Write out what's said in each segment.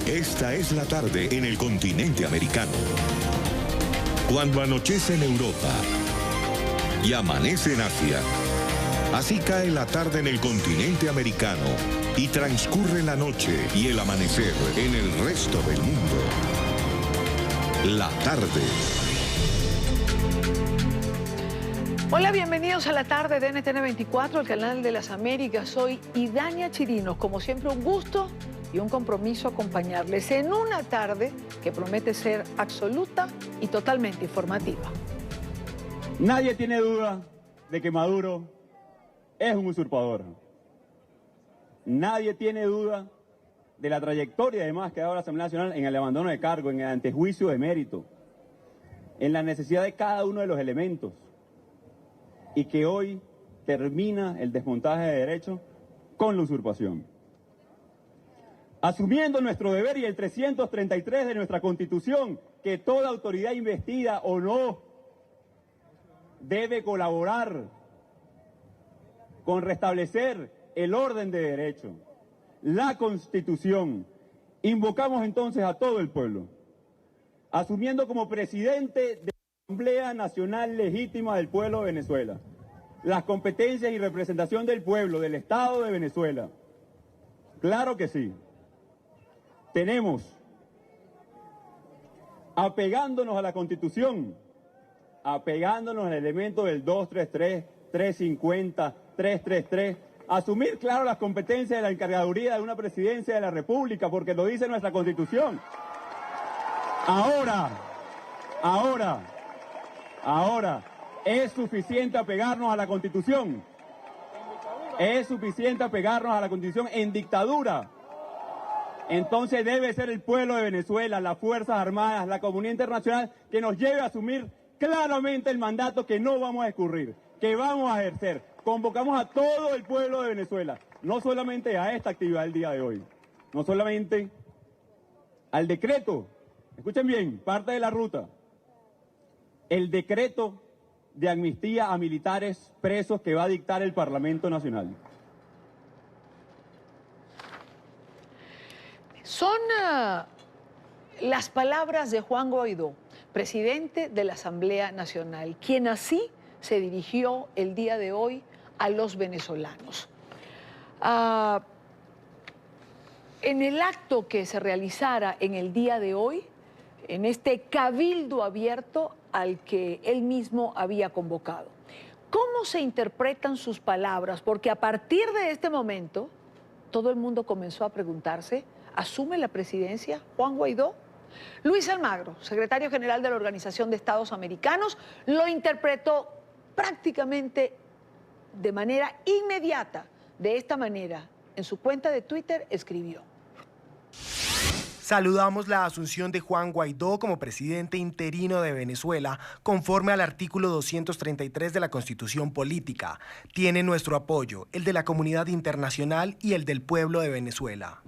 Esta es la tarde en el continente americano. Cuando anochece en Europa y amanece en Asia, así cae la tarde en el continente americano y transcurre la noche y el amanecer en el resto del mundo. La tarde. Hola, bienvenidos a la tarde de NTN 24, el canal de las Américas. Soy Idania Chirinos. Como siempre, un gusto y un compromiso acompañarles en una tarde que promete ser absoluta y totalmente informativa. Nadie tiene duda de que Maduro es un usurpador. Nadie tiene duda de la trayectoria, además, que ha dado la Asamblea Nacional en el abandono de cargo, en el antejuicio de mérito, en la necesidad de cada uno de los elementos, y que hoy termina el desmontaje de derechos con la usurpación. Asumiendo nuestro deber y el 333 de nuestra Constitución, que toda autoridad investida o no debe colaborar con restablecer el orden de derecho, la Constitución, invocamos entonces a todo el pueblo, asumiendo como presidente de la Asamblea Nacional Legítima del pueblo de Venezuela las competencias y representación del pueblo, del Estado de Venezuela. Claro que sí. Tenemos, apegándonos a la Constitución, apegándonos al elemento del 233, 350, 333, asumir, claro, las competencias de la encargaduría de una presidencia de la República, porque lo dice nuestra Constitución. Ahora, ¿es suficiente apegarnos a la Constitución? ¿Es suficiente apegarnos a la Constitución en dictadura? Entonces debe ser el pueblo de Venezuela, las Fuerzas Armadas, la comunidad internacional, que nos lleve a asumir claramente el mandato que no vamos a escurrir, que vamos a ejercer. Convocamos a todo el pueblo de Venezuela, no solamente a esta actividad del día de hoy, no solamente al decreto, escuchen bien, parte de la ruta, el decreto de amnistía a militares presos que va a dictar el Parlamento Nacional. Son las palabras de Juan Guaidó, presidente de la Asamblea Nacional, quien así se dirigió el día de hoy a los venezolanos. En el acto que se realizara en el día de hoy, en este cabildo abierto al que él mismo había convocado. ¿Cómo se interpretan sus palabras? Porque a partir de este momento, todo el mundo comenzó a preguntarse, ¿asume la presidencia Juan Guaidó? Luis Almagro, secretario general de la Organización de Estados Americanos, lo interpretó prácticamente de manera inmediata. De esta manera, en su cuenta de Twitter escribió: saludamos la asunción de Juan Guaidó como presidente interino de Venezuela, conforme al artículo 233 de la Constitución Política. Tiene nuestro apoyo, el de la comunidad internacional y el del pueblo de Venezuela.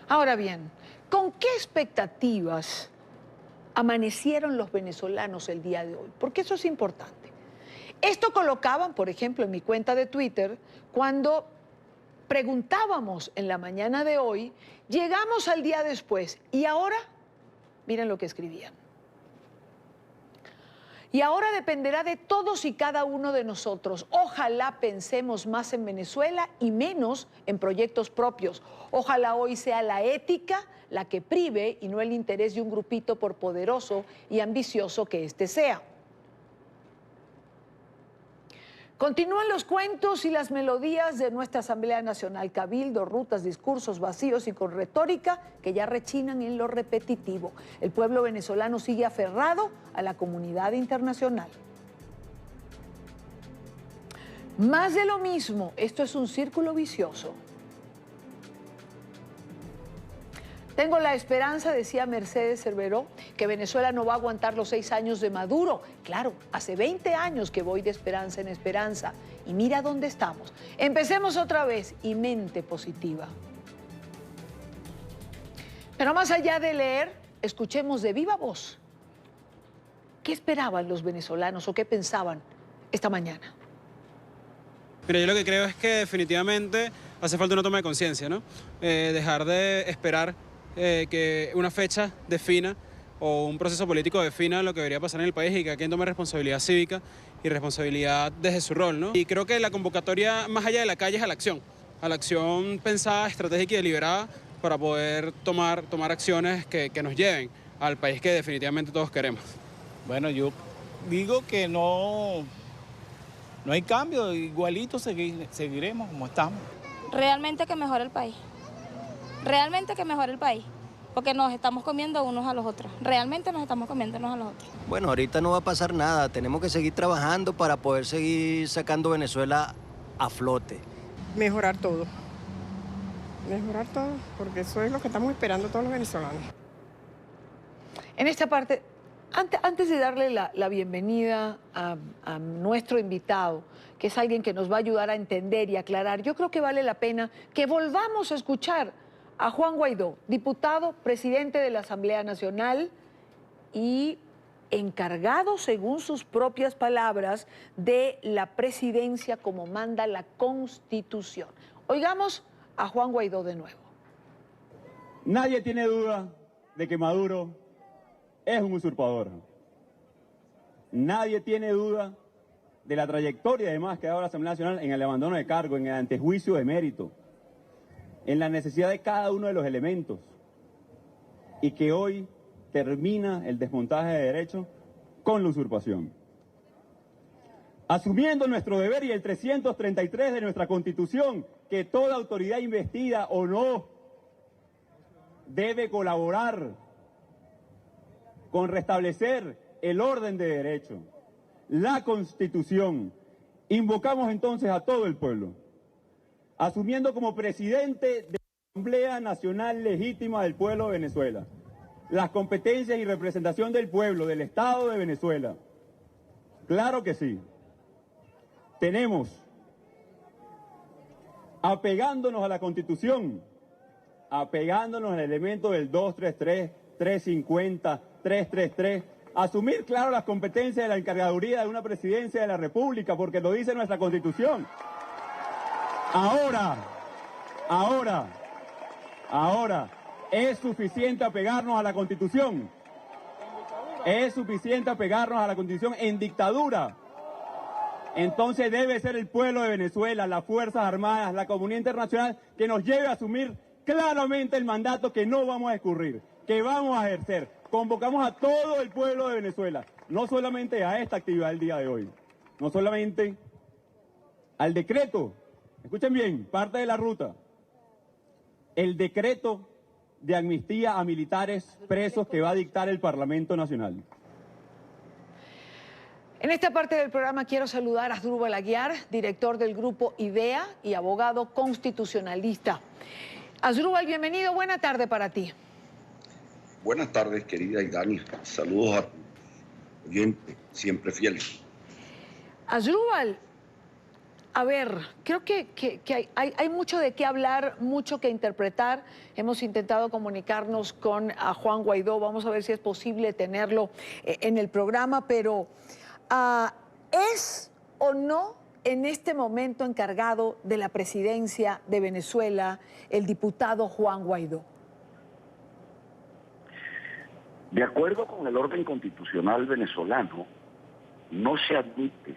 Ahora bien, ¿con qué expectativas amanecieron los venezolanos el día de hoy? Porque eso es importante. Esto colocaban, por ejemplo, en mi cuenta de Twitter, cuando preguntábamos en la mañana de hoy, llegamos al día después, y ahora, miren lo que escribían. Y ahora dependerá de todos y cada uno de nosotros. Ojalá pensemos más en Venezuela y menos en proyectos propios. Ojalá hoy sea la ética la que prive y no el interés de un grupito, por poderoso y ambicioso que éste sea. Continúan los cuentos y las melodías de nuestra Asamblea Nacional, cabildo, rutas, discursos vacíos y con retórica que ya rechinan en lo repetitivo. El pueblo venezolano sigue aferrado a la comunidad internacional. Más de lo mismo, esto es un círculo vicioso. Tengo la esperanza, decía Mercedes Cerveró, que Venezuela no va a aguantar los 6 años de Maduro. Claro, hace 20 años que voy de esperanza en esperanza. Y mira dónde estamos. Empecemos otra vez y mente positiva. Pero más allá de leer, escuchemos de viva voz. ¿Qué esperaban los venezolanos o qué pensaban esta mañana? Mira, yo lo que creo es que definitivamente hace falta una toma de conciencia, ¿no? Dejar de esperar que una fecha defina o un proceso político defina lo que debería pasar en el país y que quien tome responsabilidad cívica y responsabilidad desde su rol, ¿no? Y creo que la convocatoria, más allá de la calle, es a la acción pensada, estratégica y deliberada para poder tomar acciones que nos lleven al país que definitivamente todos queremos. Bueno, yo digo que no hay cambio, igualito seguiremos como estamos. Realmente que mejore el país, realmente que mejore el país, porque nos estamos comiendo unos a los otros, realmente nos estamos comiendo unos a los otros. Bueno, ahorita no va a pasar nada, tenemos que seguir trabajando para poder seguir sacando Venezuela a flote. Mejorar todo, porque eso es lo que estamos esperando todos los venezolanos. En esta parte, antes de darle la bienvenida a nuestro invitado, que es alguien que nos va a ayudar a entender y aclarar, yo creo que vale la pena que volvamos a escuchar a Juan Guaidó, diputado, presidente de la Asamblea Nacional y encargado, según sus propias palabras, de la presidencia como manda la Constitución. Oigamos a Juan Guaidó de nuevo. Nadie tiene duda de que Maduro es un usurpador. Nadie tiene duda de la trayectoria, además, que ha dado la Asamblea Nacional en el abandono de cargo, en el antejuicio de mérito, en la necesidad de cada uno de los elementos, y que hoy termina el desmontaje de derechos con la usurpación. Asumiendo nuestro deber y el 333 de nuestra Constitución, que toda autoridad investida o no debe colaborar con restablecer el orden de derecho, la Constitución, invocamos entonces a todo el pueblo, asumiendo como presidente de la Asamblea Nacional Legítima del pueblo de Venezuela las competencias y representación del pueblo, del Estado de Venezuela. Claro que sí. Tenemos, apegándonos a la Constitución, apegándonos al elemento del 233, 350, 333, asumir, claro, las competencias de la encargaduría de una presidencia de la República, porque lo dice nuestra Constitución. Ahora, ¿es suficiente apegarnos a la Constitución? ¿Es suficiente apegarnos a la Constitución en dictadura? Entonces debe ser el pueblo de Venezuela, las Fuerzas Armadas, la comunidad internacional, que nos lleve a asumir claramente el mandato que no vamos a escurrir, que vamos a ejercer. Convocamos a todo el pueblo de Venezuela, no solamente a esta actividad del día de hoy, no solamente al decreto, escuchen bien, parte de la ruta, el decreto de amnistía a militares presos que va a dictar el Parlamento Nacional. En esta parte del programa quiero saludar a Asdrúbal Aguiar, director del grupo IDEA y abogado constitucionalista. Asdrúbal, bienvenido, buena tarde para ti. Buenas tardes, querida Idani. Saludos a tu oyente, siempre fiel. Asdrúbal, a ver, creo que hay mucho de qué hablar, mucho que interpretar. Hemos intentado comunicarnos con a Juan Guaidó, vamos a ver si es posible tenerlo en el programa, pero ¿es o no en este momento encargado de la presidencia de Venezuela el diputado Juan Guaidó? De acuerdo con el orden constitucional venezolano, no se admite,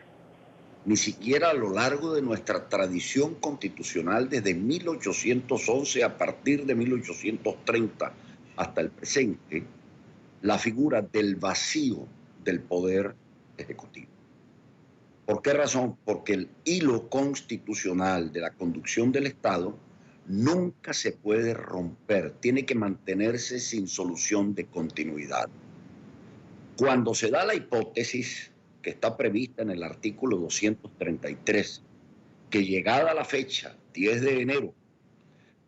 ni siquiera a lo largo de nuestra tradición constitucional desde 1811 a partir de 1830 hasta el presente, la figura del vacío del poder ejecutivo. ¿Por qué razón? Porque el hilo constitucional de la conducción del Estado nunca se puede romper, tiene que mantenerse sin solución de continuidad. Cuando se da la hipótesis que está prevista en el artículo 233, que llegada la fecha, 10 de enero,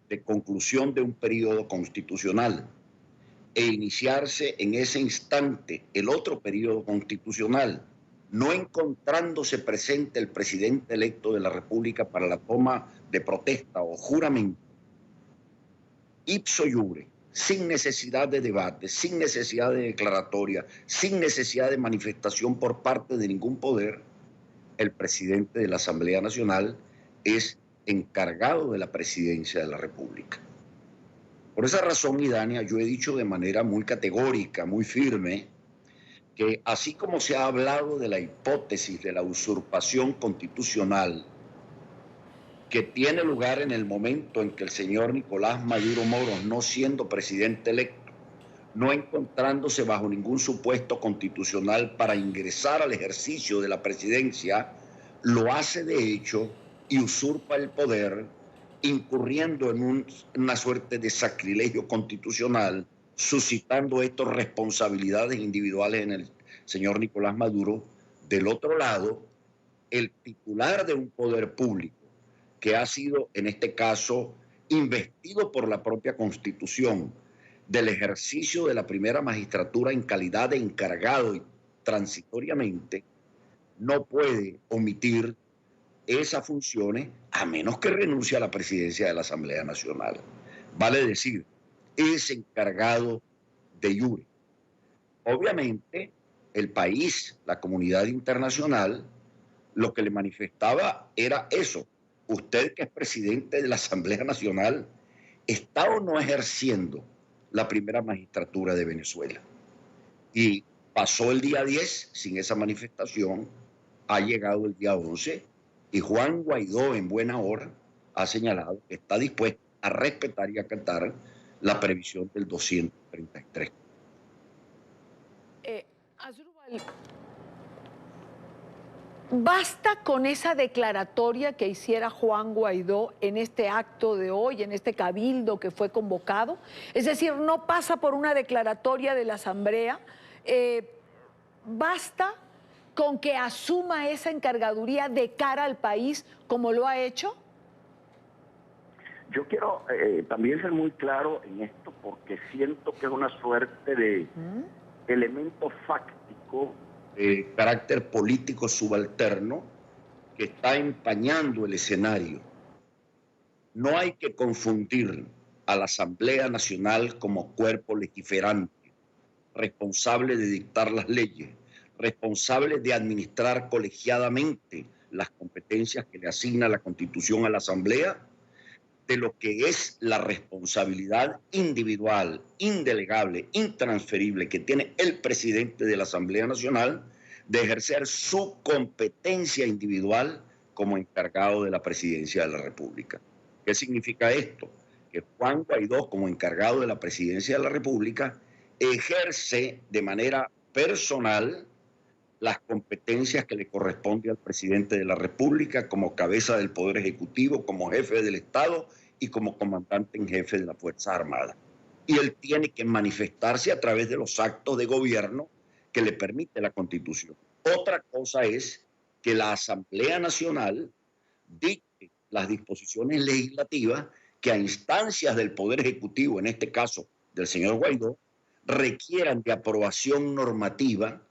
de conclusión de un periodo constitucional, e iniciarse en ese instante el otro periodo constitucional, no encontrándose presente el presidente electo de la República para la toma de protesta o juramento, ipso iure, sin necesidad de debate, sin necesidad de declaratoria, sin necesidad de manifestación por parte de ningún poder, el presidente de la Asamblea Nacional es encargado de la presidencia de la República. Por esa razón, Idania, yo he dicho de manera muy categórica, muy firme, que así como se ha hablado de la hipótesis de la usurpación constitucional que tiene lugar en el momento en que el señor Nicolás Maduro Moros, no siendo presidente electo, no encontrándose bajo ningún supuesto constitucional para ingresar al ejercicio de la presidencia, lo hace de hecho y usurpa el poder, incurriendo en una suerte de sacrilegio constitucional, suscitando esto responsabilidades individuales en el señor Nicolás Maduro. Del otro lado, el titular de un poder público, que ha sido, en este caso, investido por la propia Constitución del ejercicio de la primera magistratura en calidad de encargado y transitoriamente, no puede omitir esas funciones a menos que renuncie a la presidencia de la Asamblea Nacional. Vale decir, es encargado de jure. Obviamente, el país, la comunidad internacional, lo que le manifestaba era eso. Usted, que es presidente de la Asamblea Nacional, ¿está o no ejerciendo la primera magistratura de Venezuela? Y pasó el día 10 sin esa manifestación, ha llegado el día 11 y Juan Guaidó, en buena hora, ha señalado que está dispuesto a respetar y acatar la previsión del 233. Asdrúbal, ¿basta con esa declaratoria que hiciera Juan Guaidó en este acto de hoy, en este cabildo que fue convocado? Es decir, no pasa por una declaratoria de la Asamblea, ¿basta con que asuma esa encargaduría de cara al país como lo ha hecho? Yo quiero también ser muy claro en esto, porque siento que es una suerte de elemento fáctico de carácter político subalterno que está empañando el escenario. No hay que confundir a la Asamblea Nacional como cuerpo legiferante, responsable de dictar las leyes, responsable de administrar colegiadamente las competencias que le asigna la Constitución a la Asamblea, de lo que es la responsabilidad individual, indelegable, intransferible que tiene el presidente de la Asamblea Nacional de ejercer su competencia individual como encargado de la presidencia de la República. ¿Qué significa esto? Que Juan Guaidó, como encargado de la presidencia de la República, ejerce de manera personal las competencias que le corresponde al presidente de la República como cabeza del Poder Ejecutivo, como jefe del Estado y como comandante en jefe de las Fuerzas Armadas. Y él tiene que manifestarse a través de los actos de gobierno que le permite la Constitución. Otra cosa es que la Asamblea Nacional dicte las disposiciones legislativas que a instancias del Poder Ejecutivo, en este caso del señor Guaidó, requieran de aprobación normativa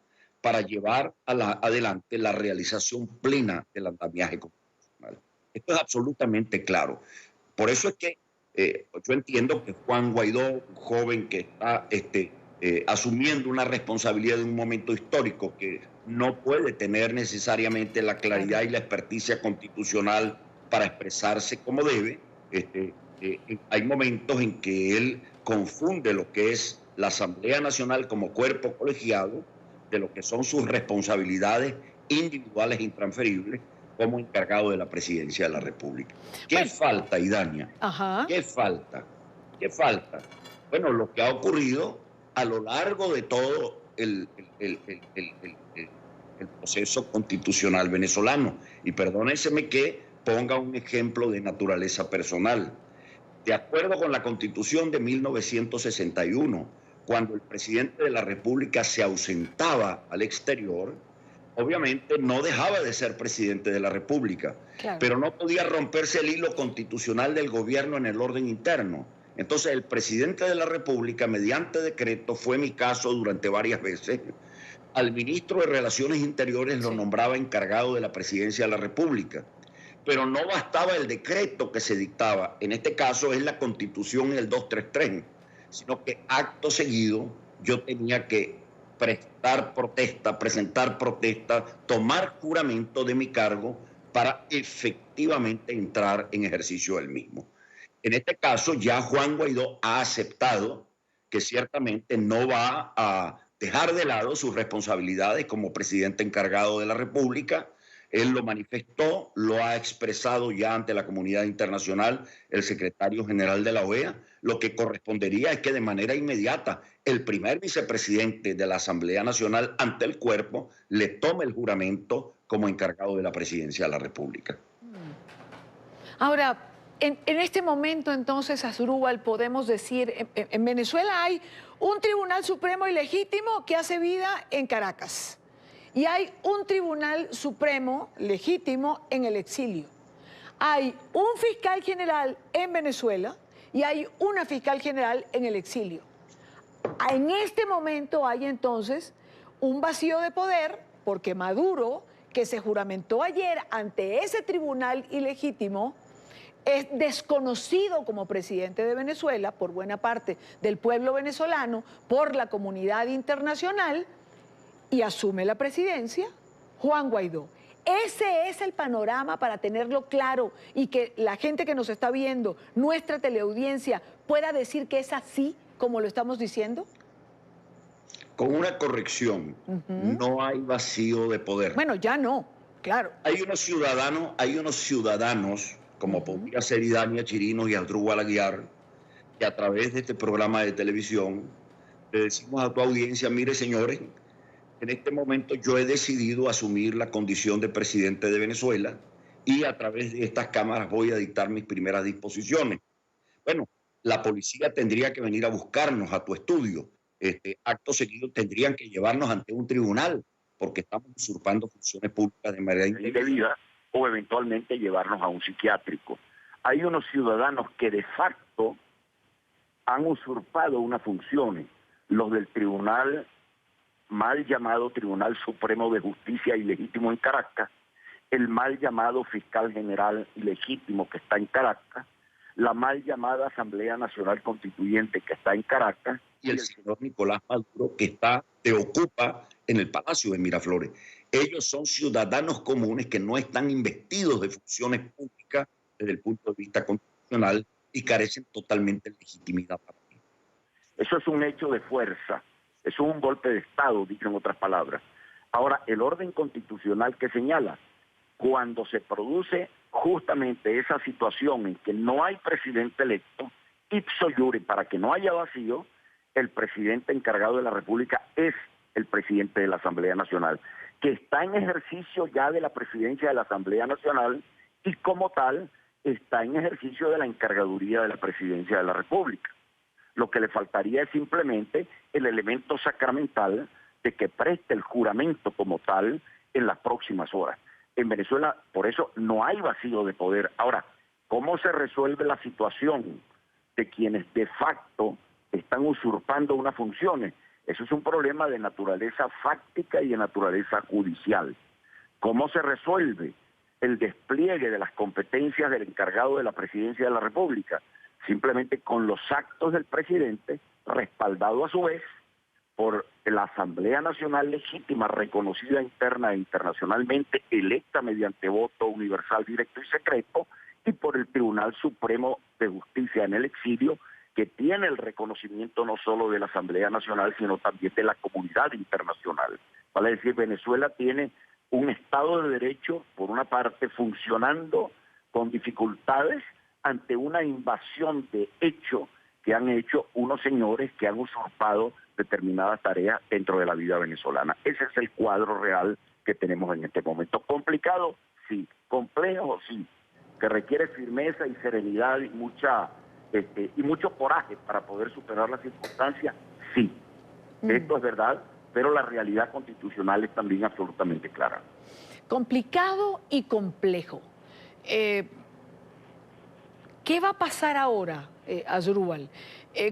para llevar adelante la realización plena del andamiaje constitucional. Esto es absolutamente claro. Por eso es que yo entiendo que Juan Guaidó, un joven que está asumiendo una responsabilidad de un momento histórico que no puede tener necesariamente la claridad y la experticia constitucional para expresarse como debe, hay momentos en que él confunde lo que es la Asamblea Nacional como cuerpo colegiado de lo que son sus responsabilidades individuales e intransferibles como encargado de la presidencia de la República. ¿Qué falta, Idania? ¿Qué falta? ¿Qué falta? Bueno, lo que ha ocurrido a lo largo de todo el proceso constitucional venezolano. Y perdónenseme que ponga un ejemplo de naturaleza personal. De acuerdo con la Constitución de 1961, cuando el presidente de la República se ausentaba al exterior, obviamente no dejaba de ser presidente de la República, claro, pero no podía romperse el hilo constitucional del gobierno en el orden interno. Entonces el presidente de la República, mediante decreto, fue mi caso durante varias veces, al ministro de Relaciones Interiores lo nombraba encargado de la presidencia de la República. Pero no bastaba el decreto que se dictaba, en este caso es la Constitución el 233, sino que acto seguido yo tenía que presentar protesta, tomar juramento de mi cargo para efectivamente entrar en ejercicio del mismo. En este caso, ya Juan Guaidó ha aceptado que ciertamente no va a dejar de lado sus responsabilidades como presidente encargado de la República. Él lo manifestó, lo ha expresado ya ante la comunidad internacional el secretario general de la OEA. Lo que correspondería es que de manera inmediata el primer vicepresidente de la Asamblea Nacional ante el cuerpo le tome el juramento como encargado de la presidencia de la República. Ahora, en este momento entonces, Asdrúbal, podemos decir, en Venezuela hay un Tribunal Supremo ilegítimo que hace vida en Caracas y hay un Tribunal Supremo legítimo en el exilio. Hay un fiscal general en Venezuela y hay una fiscal general en el exilio. En este momento hay entonces un vacío de poder porque Maduro, que se juramentó ayer ante ese tribunal ilegítimo, es desconocido como presidente de Venezuela por buena parte del pueblo venezolano, por la comunidad internacional, y asume la presidencia Juan Guaidó. Ese es el panorama para tenerlo claro y que la gente que nos está viendo, nuestra teleaudiencia, pueda decir que es así como lo estamos diciendo. Con una corrección, no hay vacío de poder. Bueno, ya no, claro. Hay unos ciudadanos como podría ser Idania Chirinos y Asdrúbal Aguiar, que a través de este programa de televisión le decimos a tu audiencia: mire, señores, en este momento yo he decidido asumir la condición de presidente de Venezuela y a través de estas cámaras voy a dictar mis primeras disposiciones. Bueno, la policía tendría que venir a buscarnos a tu estudio. Acto seguido tendrían que llevarnos ante un tribunal porque estamos usurpando funciones públicas de manera indebida, o eventualmente llevarnos a un psiquiátrico. Hay unos ciudadanos que de facto han usurpado unas funciones, los del tribunal mal llamado Tribunal Supremo de Justicia Ilegítimo en Caracas, el mal llamado Fiscal General Ilegítimo que está en Caracas, la mal llamada Asamblea Nacional Constituyente que está en Caracas y el señor Nicolás Maduro que ocupa en el Palacio de Miraflores. Ellos son ciudadanos comunes que no están investidos de funciones públicas desde el punto de vista constitucional y carecen totalmente de legitimidad para mí. Eso es un hecho de fuerza, eso es un golpe de Estado, dicho en otras palabras. Ahora, el orden constitucional que señala, cuando se produce justamente esa situación en que no hay presidente electo, ipso iure, para que no haya vacío, el presidente encargado de la República es el presidente de la Asamblea Nacional, que está en ejercicio ya de la presidencia de la Asamblea Nacional y como tal está en ejercicio de la encargaduría de la presidencia de la República. Lo que le faltaría es simplemente el elemento sacramental de que preste el juramento como tal en las próximas horas. En Venezuela, por eso, no hay vacío de poder. Ahora, ¿cómo se resuelve la situación de quienes de facto están usurpando unas funciones? Eso es un problema de naturaleza fáctica y de naturaleza judicial. ¿Cómo se resuelve el despliegue de las competencias del encargado de la presidencia de la República? Simplemente con los actos del presidente, respaldado a su vez por la Asamblea Nacional legítima, reconocida interna e internacionalmente, electa mediante voto universal, directo y secreto, y por el Tribunal Supremo de Justicia en el exilio, que tiene el reconocimiento no solo de la Asamblea Nacional, sino también de la comunidad internacional. Vale decir, Venezuela tiene un Estado de Derecho, por una parte, funcionando con dificultades ante una invasión de hecho que han hecho unos señores que han usurpado determinadas tareas dentro de la vida venezolana. Ese es el cuadro real que tenemos en este momento. ¿Complicado? Sí. ¿Complejo? Sí. Que requiere firmeza y serenidad y mucho coraje para poder superar las circunstancias, sí. Esto es verdad, pero la realidad constitucional es también absolutamente clara. Complicado y complejo. ¿Qué va a pasar ahora, Asdrúbal?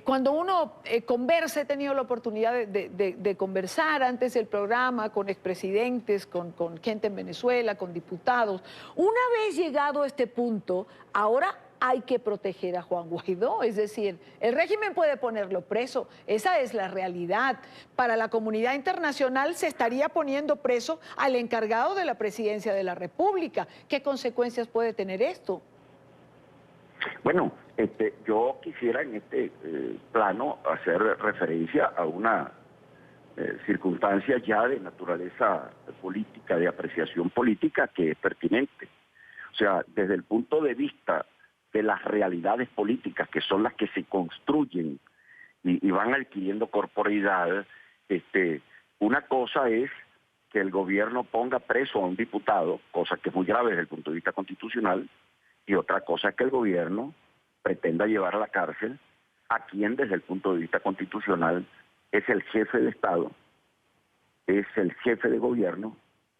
Cuando uno conversa, he tenido la oportunidad de conversar antes del programa con expresidentes, con gente en Venezuela, con diputados. Una vez llegado a este punto, ahora hay que proteger a Juan Guaidó, es decir, el régimen puede ponerlo preso, esa es la realidad. Para la comunidad internacional se estaría poniendo preso al encargado de la presidencia de la República. ¿Qué consecuencias puede tener esto? Bueno, Yo quisiera en este plano hacer referencia a una circunstancia ya de naturaleza política, de apreciación política, que es pertinente. O sea, desde el punto de vista de las realidades políticas, que son las que se construyen y van adquiriendo corporeidad, una cosa es que el gobierno ponga preso a un diputado, cosa que es muy grave desde el punto de vista constitucional, y otra cosa es que el gobierno pretenda llevar a la cárcel a quien desde el punto de vista constitucional es el jefe de Estado, es el jefe de gobierno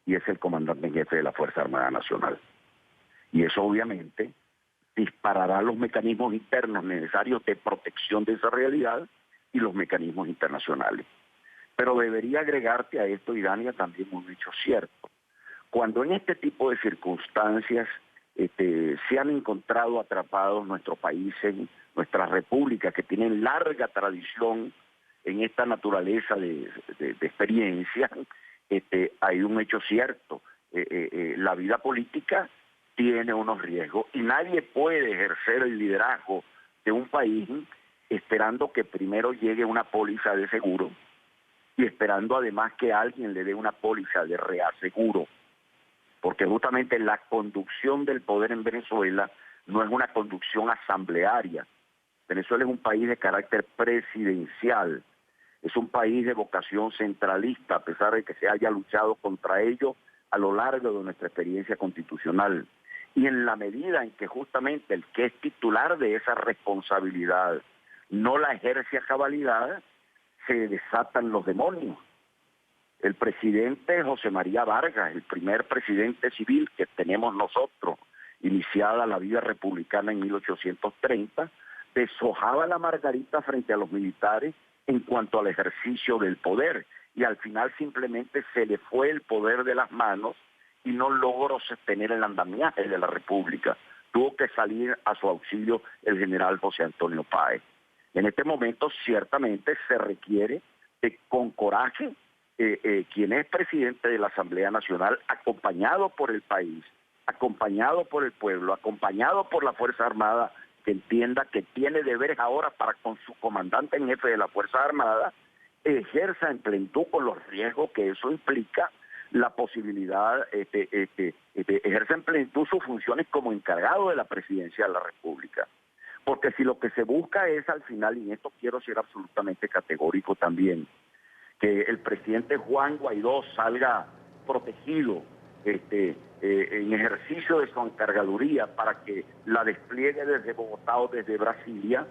y es el comandante en jefe de la Fuerza Armada Nacional. Y eso obviamente disparará los mecanismos internos necesarios de protección de esa realidad y los mecanismos internacionales. Pero debería agregarte a esto, Idania, también un hecho cierto. Cuando en este tipo de circunstancias se han encontrado atrapados nuestros países, nuestras repúblicas que tienen larga tradición en esta naturaleza de experiencia, hay un hecho cierto. La vida política tiene unos riesgos y nadie puede ejercer el liderazgo de un país esperando que primero llegue una póliza de seguro y esperando además que alguien le dé una póliza de reaseguro. Porque justamente la conducción del poder en Venezuela no es una conducción asamblearia. Venezuela es un país de carácter presidencial, es un país de vocación centralista, a pesar de que se haya luchado contra ello a lo largo de nuestra experiencia constitucional. Y en la medida en que justamente el que es titular de esa responsabilidad no la ejerce a cabalidad, se desatan los demonios. El presidente José María Vargas, el primer presidente civil que tenemos nosotros, iniciada la vida republicana en 1830, deshojaba la margarita frente a los militares en cuanto al ejercicio del poder, y al final simplemente se le fue el poder de las manos y no logró sostener el andamiaje de la República. Tuvo que salir a su auxilio el general José Antonio Páez. En este momento ciertamente se requiere de, con coraje, quien es presidente de la Asamblea Nacional, acompañado por el país, acompañado por el pueblo, acompañado por la Fuerza Armada, que entienda que tiene deberes ahora para con su comandante en jefe de la Fuerza Armada, ejerza en plenitud con los riesgos que eso implica, la posibilidad, ejerza en plenitud sus funciones como encargado de la presidencia de la República. Porque si lo que se busca es al final, y en esto quiero ser absolutamente categórico también, que el presidente Juan Guaidó salga protegido en ejercicio de su encargaduría para que la despliegue desde Bogotá o desde Brasilia,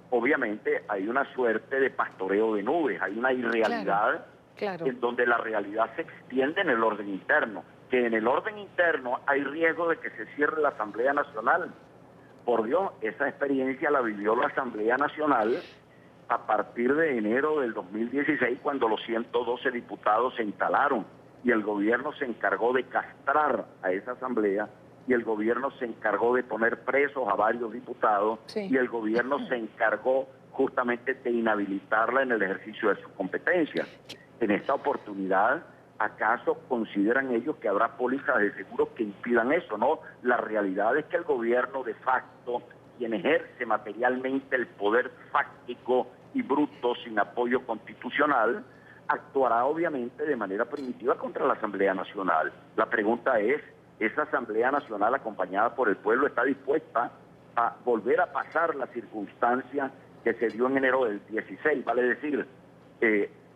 obviamente hay una suerte de pastoreo de nubes, hay una irrealidad en donde la realidad se extiende en el orden interno, que en el orden interno hay riesgo de que se cierre la Asamblea Nacional. Por Dios, esa experiencia la vivió la Asamblea Nacional a partir de enero del 2016, cuando los 112 diputados se instalaron y el gobierno se encargó de castrar a esa asamblea y el gobierno se encargó de poner presos a varios diputados y el gobierno se encargó justamente de inhabilitarla en el ejercicio de sus competencias. En esta oportunidad, ¿acaso consideran ellos que habrá pólizas de seguro que impidan eso? No, la realidad es que el gobierno de facto, quien ejerce materialmente el poder fáctico y bruto sin apoyo constitucional, actuará obviamente de manera primitiva contra la Asamblea Nacional. La pregunta es, ¿esa Asamblea Nacional acompañada por el pueblo está dispuesta a volver a pasar la circunstancia que se dio en enero del 16? Vale decir,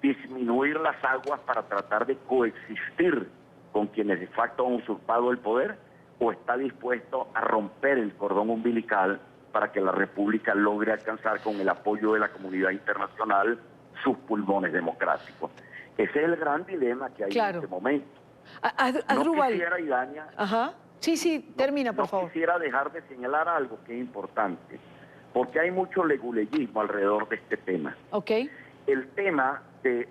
disminuir las aguas para tratar de coexistir con quienes de facto han usurpado el poder, o está dispuesto a romper el cordón umbilical para que la República logre alcanzar con el apoyo de la comunidad internacional sus pulmones democráticos. Ese es el gran dilema que hay en este momento. No quisiera, Idania, termina, por favor. No quisiera dejar de señalar algo que es importante, porque hay mucho leguleyismo alrededor de este tema. El tema de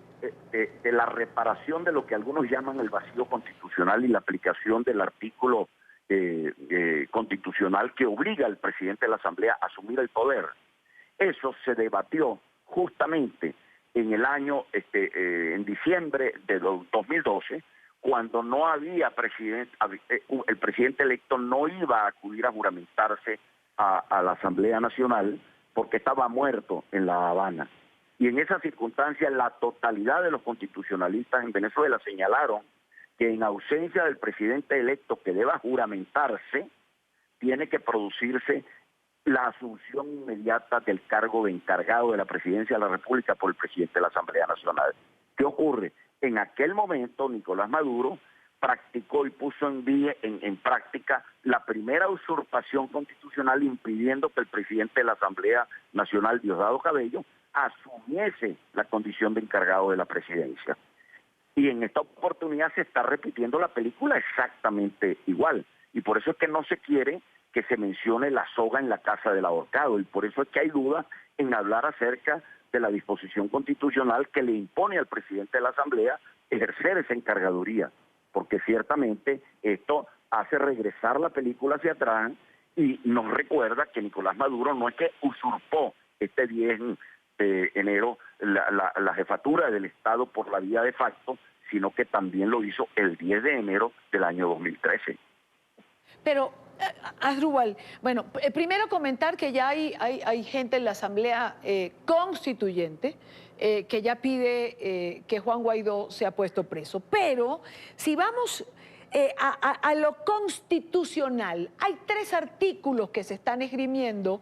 la reparación de lo que algunos llaman el vacío constitucional y la aplicación del artículo constitucional que obliga al presidente de la Asamblea a asumir el poder. Eso se debatió justamente en el año, en diciembre de 2012, cuando no había presidente, el presidente electo no iba a acudir a juramentarse a la Asamblea Nacional porque estaba muerto en La Habana. Y en esas circunstancias la totalidad de los constitucionalistas en Venezuela señalaron que en ausencia del presidente electo que deba juramentarse, tiene que producirse la asunción inmediata del cargo de encargado de la presidencia de la República por el presidente de la Asamblea Nacional. ¿Qué ocurre? En aquel momento Nicolás Maduro practicó y puso en práctica la primera usurpación constitucional, impidiendo que el presidente de la Asamblea Nacional, Diosdado Cabello, asumiese la condición de encargado de la presidencia. Y en esta oportunidad se está repitiendo la película exactamente igual. Y por eso es que no se quiere que se mencione la soga en la casa del ahorcado. Y por eso es que hay duda en hablar acerca de la disposición constitucional que le impone al presidente de la Asamblea ejercer esa encargaduría. Porque ciertamente esto hace regresar la película hacia atrás y nos recuerda que Nicolás Maduro no es que usurpó este 10 de enero la jefatura del Estado por la vía de facto, sino que también lo hizo el 10 de enero del año 2013. Pero, Asdrúbal, bueno, primero comentar que ya hay gente en la Asamblea Constituyente que ya pide que Juan Guaidó sea puesto preso. Pero si vamos a lo constitucional, hay 3 artículos que se están esgrimiendo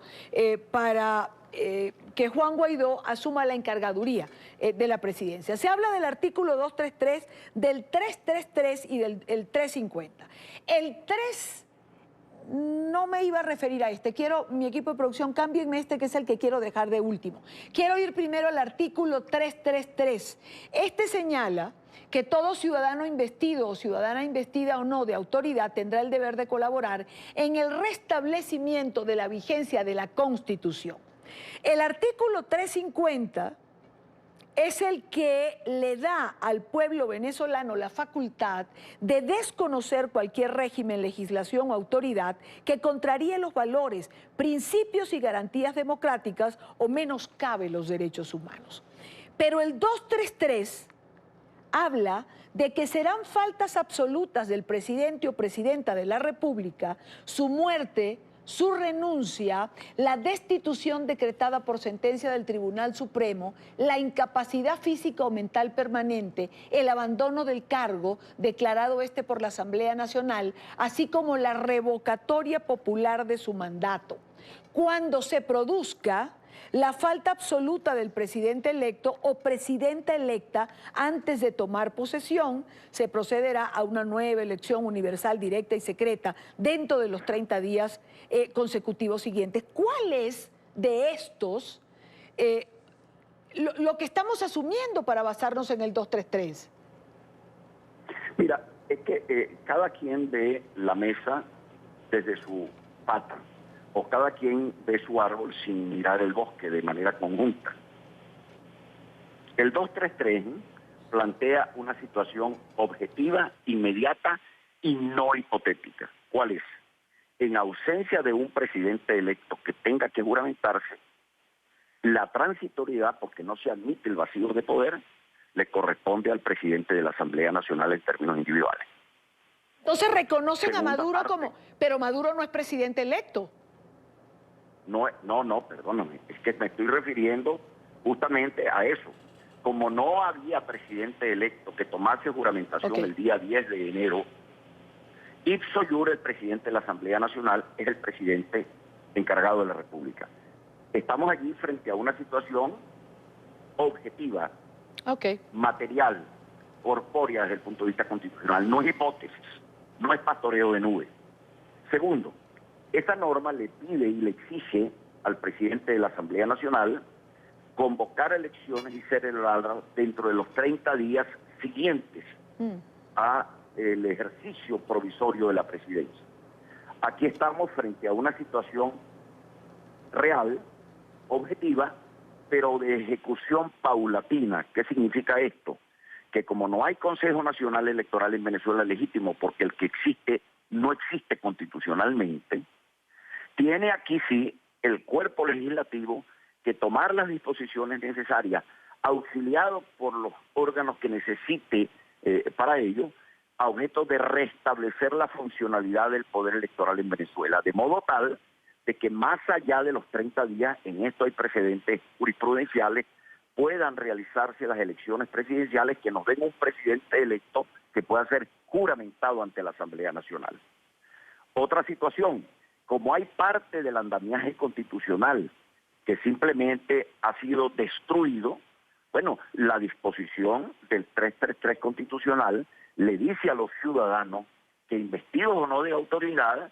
para que Juan Guaidó asuma la encargaduría de la presidencia. Se habla del artículo 233, del 333 y del 350. El 3 no me iba a referir a este. Quiero, mi equipo de producción, cámbienme este que es el que quiero dejar de último. Quiero ir primero al artículo 333. Este señala que todo ciudadano investido o ciudadana investida o no de autoridad tendrá el deber de colaborar en el restablecimiento de la vigencia de la Constitución. El artículo 350 es el que le da al pueblo venezolano la facultad de desconocer cualquier régimen, legislación o autoridad que contraríe los valores, principios y garantías democráticas o menoscabe los derechos humanos. Pero el 233 habla de que serán faltas absolutas del presidente o presidenta de la República su muerte, su renuncia, la destitución decretada por sentencia del Tribunal Supremo, la incapacidad física o mental permanente, el abandono del cargo declarado por la Asamblea Nacional, así como la revocatoria popular de su mandato. Cuando se produzca la falta absoluta del presidente electo o presidenta electa antes de tomar posesión, se procederá a una nueva elección universal, directa y secreta dentro de los 30 días consecutivos siguientes. ¿Cuál es de estos lo que estamos asumiendo para basarnos en el 233? Mira, es que cada quien ve la mesa desde su pata, o cada quien ve su árbol sin mirar el bosque de manera conjunta. El 233 plantea una situación objetiva, inmediata y no hipotética. ¿Cuál es? En ausencia de un presidente electo que tenga que juramentarse, la transitoriedad, porque no se admite el vacío de poder, le corresponde al presidente de la Asamblea Nacional en términos individuales. Entonces reconocen Segunda a Maduro parte. pero Maduro no es presidente electo. No, perdóname, es que me estoy refiriendo justamente a eso. Como no había presidente electo que tomase juramentación el día 10 de enero, ipso iure el presidente de la Asamblea Nacional es el presidente encargado de la República. Estamos allí frente a una situación objetiva, material, corpórea desde el punto de vista constitucional. No es hipótesis, no es pastoreo de nubes. Segundo, esa norma le pide y le exige al presidente de la Asamblea Nacional convocar elecciones y celebrarlas dentro de los 30 días siguientes a el ejercicio provisorio de la presidencia. Aquí estamos frente a una situación real, objetiva, pero de ejecución paulatina. ¿Qué significa esto? Que como no hay Consejo Nacional Electoral en Venezuela legítimo, porque el que existe no existe constitucionalmente, tiene aquí sí el cuerpo legislativo que tomar las disposiciones necesarias, auxiliado por los órganos que necesite para ello, a objeto de restablecer la funcionalidad del poder electoral en Venezuela, de modo tal de que más allá de los 30 días, en esto hay precedentes jurisprudenciales, puedan realizarse las elecciones presidenciales que nos den un presidente electo que pueda ser juramentado ante la Asamblea Nacional. Otra situación, como hay parte del andamiaje constitucional que simplemente ha sido destruido, bueno, la disposición del 333 constitucional le dice a los ciudadanos que investidos o no de autoridad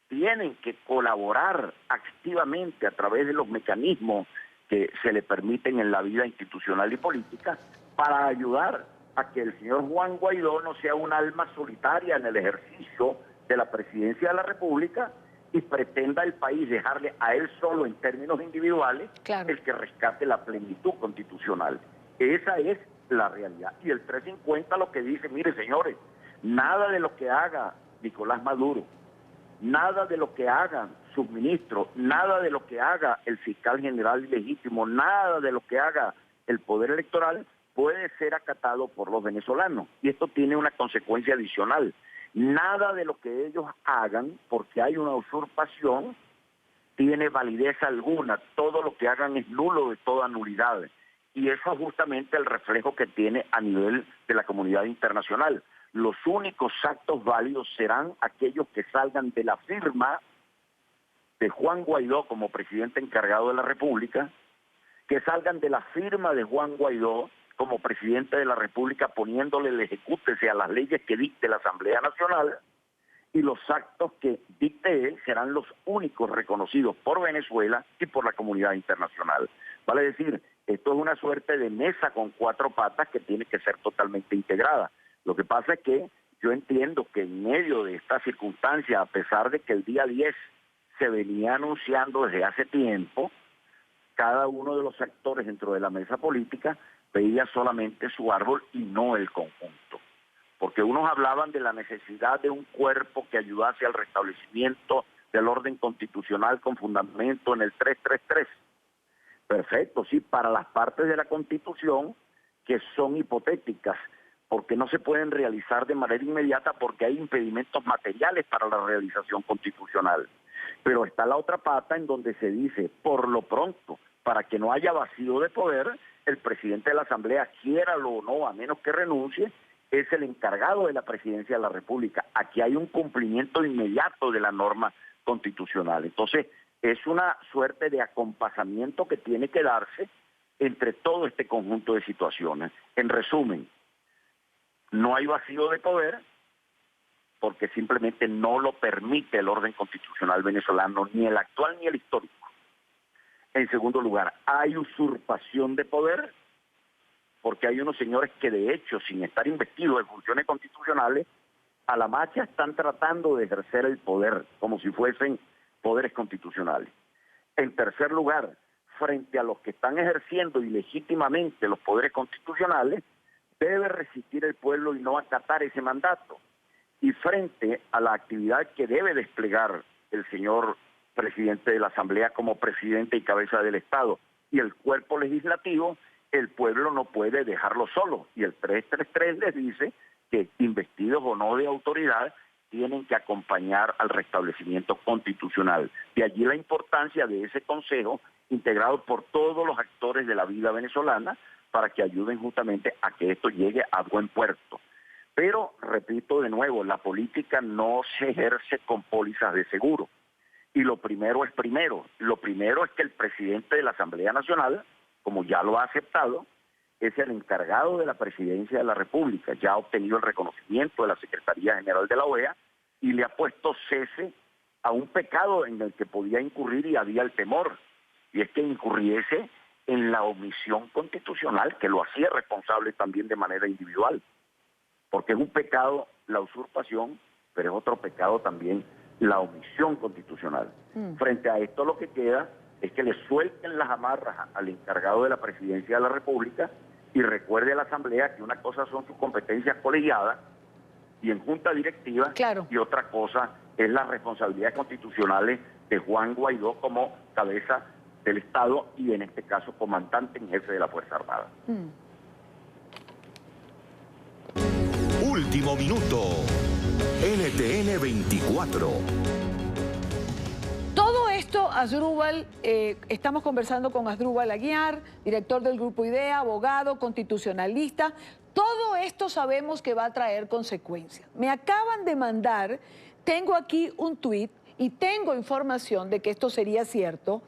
tienen que colaborar activamente a través de los mecanismos que se le permiten en la vida institucional y política para ayudar a que el señor Juan Guaidó no sea un alma solitaria en el ejercicio de la presidencia de la República y pretenda el país dejarle a él solo en términos individuales el que rescate la plenitud constitucional. Esa es la realidad. Y el 350 lo que dice, mire señores, nada de lo que haga Nicolás Maduro, nada de lo que hagan sus ministros, nada de lo que haga el fiscal general ilegítimo, nada de lo que haga el poder electoral puede ser acatado por los venezolanos. Y esto tiene una consecuencia adicional. Nada de lo que ellos hagan, porque hay una usurpación, tiene validez alguna. Todo lo que hagan es nulo de toda nulidad. Y eso es justamente el reflejo que tiene a nivel de la comunidad internacional. Los únicos actos válidos serán aquellos que salgan de la firma de Juan Guaidó como presidente encargado de la República, que salgan de la firma de Juan Guaidó como presidente de la República poniéndole el ejecútese a las leyes que dicte la Asamblea Nacional, y los actos que dicte él serán los únicos reconocidos por Venezuela y por la comunidad internacional. Vale decir, esto es una suerte de mesa con cuatro patas que tiene que ser totalmente integrada. Lo que pasa es que yo entiendo que en medio de esta circunstancia, a pesar de que el día 10 se venía anunciando desde hace tiempo, cada uno de los actores dentro de la mesa política veía solamente su árbol y no el conjunto. Porque unos hablaban de la necesidad de un cuerpo que ayudase al restablecimiento del orden constitucional con fundamento en el 333. Perfecto, sí, para las partes de la Constitución que son hipotéticas, porque no se pueden realizar de manera inmediata porque hay impedimentos materiales para la realización constitucional. Pero está la otra pata en donde se dice, por lo pronto, para que no haya vacío de poder, el presidente de la Asamblea, quiéralo o no, a menos que renuncie, es el encargado de la presidencia de la República. Aquí hay un cumplimiento inmediato de la norma constitucional. Entonces, es una suerte de acompasamiento que tiene que darse entre todo este conjunto de situaciones. En resumen, no hay vacío de poder porque simplemente no lo permite el orden constitucional venezolano, ni el actual ni el histórico. En segundo lugar, hay usurpación de poder porque hay unos señores que de hecho, sin estar investidos en funciones constitucionales, a la marcha están tratando de ejercer el poder como si fuesen poderes constitucionales. En tercer lugar, frente a los que están ejerciendo ilegítimamente los poderes constitucionales, debe resistir el pueblo y no acatar ese mandato. Y frente a la actividad que debe desplegar el señor presidente de la Asamblea como presidente y cabeza del Estado y el cuerpo legislativo, el pueblo no puede dejarlo solo. Y el 333 les dice que investidos o no de autoridad tienen que acompañar al restablecimiento constitucional. De allí la importancia de ese consejo integrado por todos los actores de la vida venezolana para que ayuden justamente a que esto llegue a buen puerto. Pero, repito de nuevo, la política no se ejerce con pólizas de seguro. Y lo primero es primero. Lo primero es que el presidente de la Asamblea Nacional, como ya lo ha aceptado, es el encargado de la presidencia de la República. Ya ha obtenido el reconocimiento de la Secretaría General de la OEA y le ha puesto cese a un pecado en el que podía incurrir y había el temor. Y es que incurriese en la omisión constitucional, que lo hacía responsable también de manera individual. Porque es un pecado la usurpación, pero es otro pecado también la omisión constitucional. Frente a esto lo que queda es que le suelten las amarras al encargado de la presidencia de la República y recuerde a la Asamblea que una cosa son sus competencias colegiadas y en junta directiva, y otra cosa es las responsabilidades constitucionales de Juan Guaidó como cabeza del Estado y en este caso comandante en jefe de la Fuerza Armada. Último minuto. NTN 24. Todo esto esto, Asdrúbal, estamos conversando con Asdrúbal Aguiar, director del Grupo IDEA, abogado, constitucionalista. Todo esto sabemos que va a traer consecuencias. Me acaban de mandar, tengo aquí un tuit y tengo información de que esto sería cierto,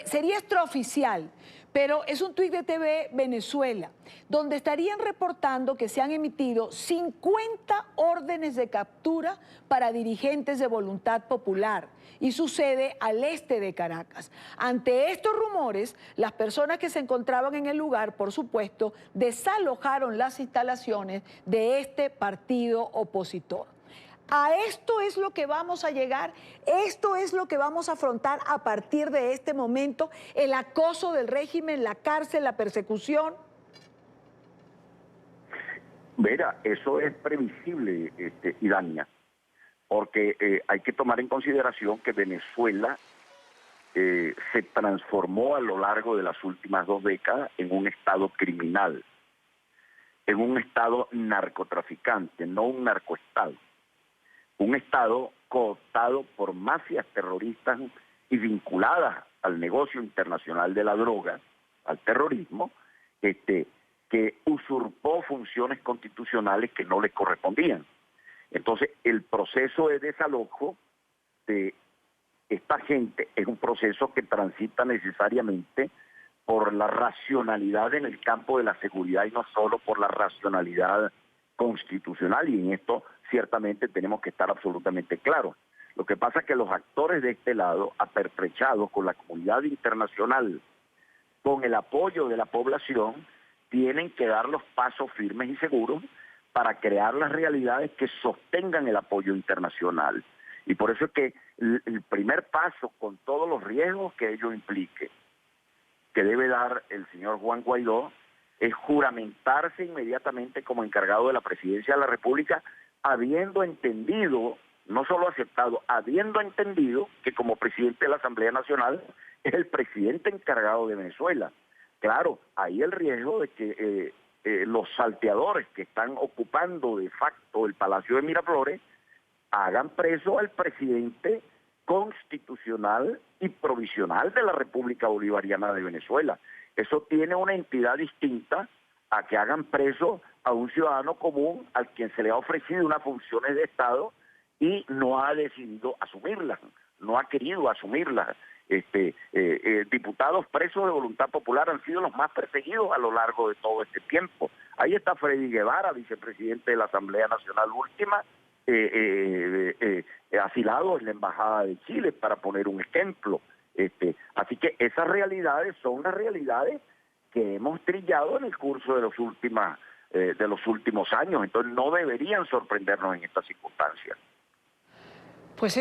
sería extraoficial, pero es un tuit de TV Venezuela, donde estarían reportando que se han emitido 50 órdenes de captura para dirigentes de Voluntad Popular y su sede al este de Caracas. Ante estos rumores, las personas que se encontraban en el lugar, por supuesto, desalojaron las instalaciones de este partido opositor. A esto es lo que vamos a llegar, esto es lo que vamos a afrontar a partir de este momento, el acoso del régimen, la cárcel, la persecución. Mira, eso es previsible, Idania, porque hay que tomar en consideración que Venezuela se transformó a lo largo de las últimas 2 décadas en un estado criminal, en un estado narcotraficante, no un narcoestado. Un estado cooptado por mafias terroristas y vinculadas al negocio internacional de la droga, al terrorismo, que usurpó funciones constitucionales que no le correspondían. Entonces, el proceso de desalojo de esta gente es un proceso que transita necesariamente por la racionalidad en el campo de la seguridad y no solo por la racionalidad constitucional, y en esto ciertamente tenemos que estar absolutamente claros. Lo que pasa es que los actores de este lado, apertrechados con la comunidad internacional, con el apoyo de la población, tienen que dar los pasos firmes y seguros para crear las realidades que sostengan el apoyo internacional. Y por eso es que el primer paso, con todos los riesgos que ello implique, que debe dar el señor Juan Guaidó, es juramentarse inmediatamente como encargado de la presidencia de la República, habiendo entendido, no solo aceptado, habiendo entendido que como presidente de la Asamblea Nacional es el presidente encargado de Venezuela. Claro, hay el riesgo de que los salteadores que están ocupando de facto el Palacio de Miraflores hagan preso al presidente constitucional y provisional de la República Bolivariana de Venezuela. Eso tiene una entidad distinta a que hagan preso a un ciudadano común al quien se le ha ofrecido unas funciones de Estado y no ha decidido asumirlas, no ha querido asumirlas. Diputados presos de Voluntad Popular han sido los más perseguidos a lo largo de todo este tiempo. Ahí está Freddy Guevara, vicepresidente de la Asamblea Nacional última, asilado en la Embajada de Chile, para poner un ejemplo. Así que esas realidades son las realidades que hemos trillado en el curso de los últimos años, entonces no deberían sorprendernos en estas circunstancias. Pues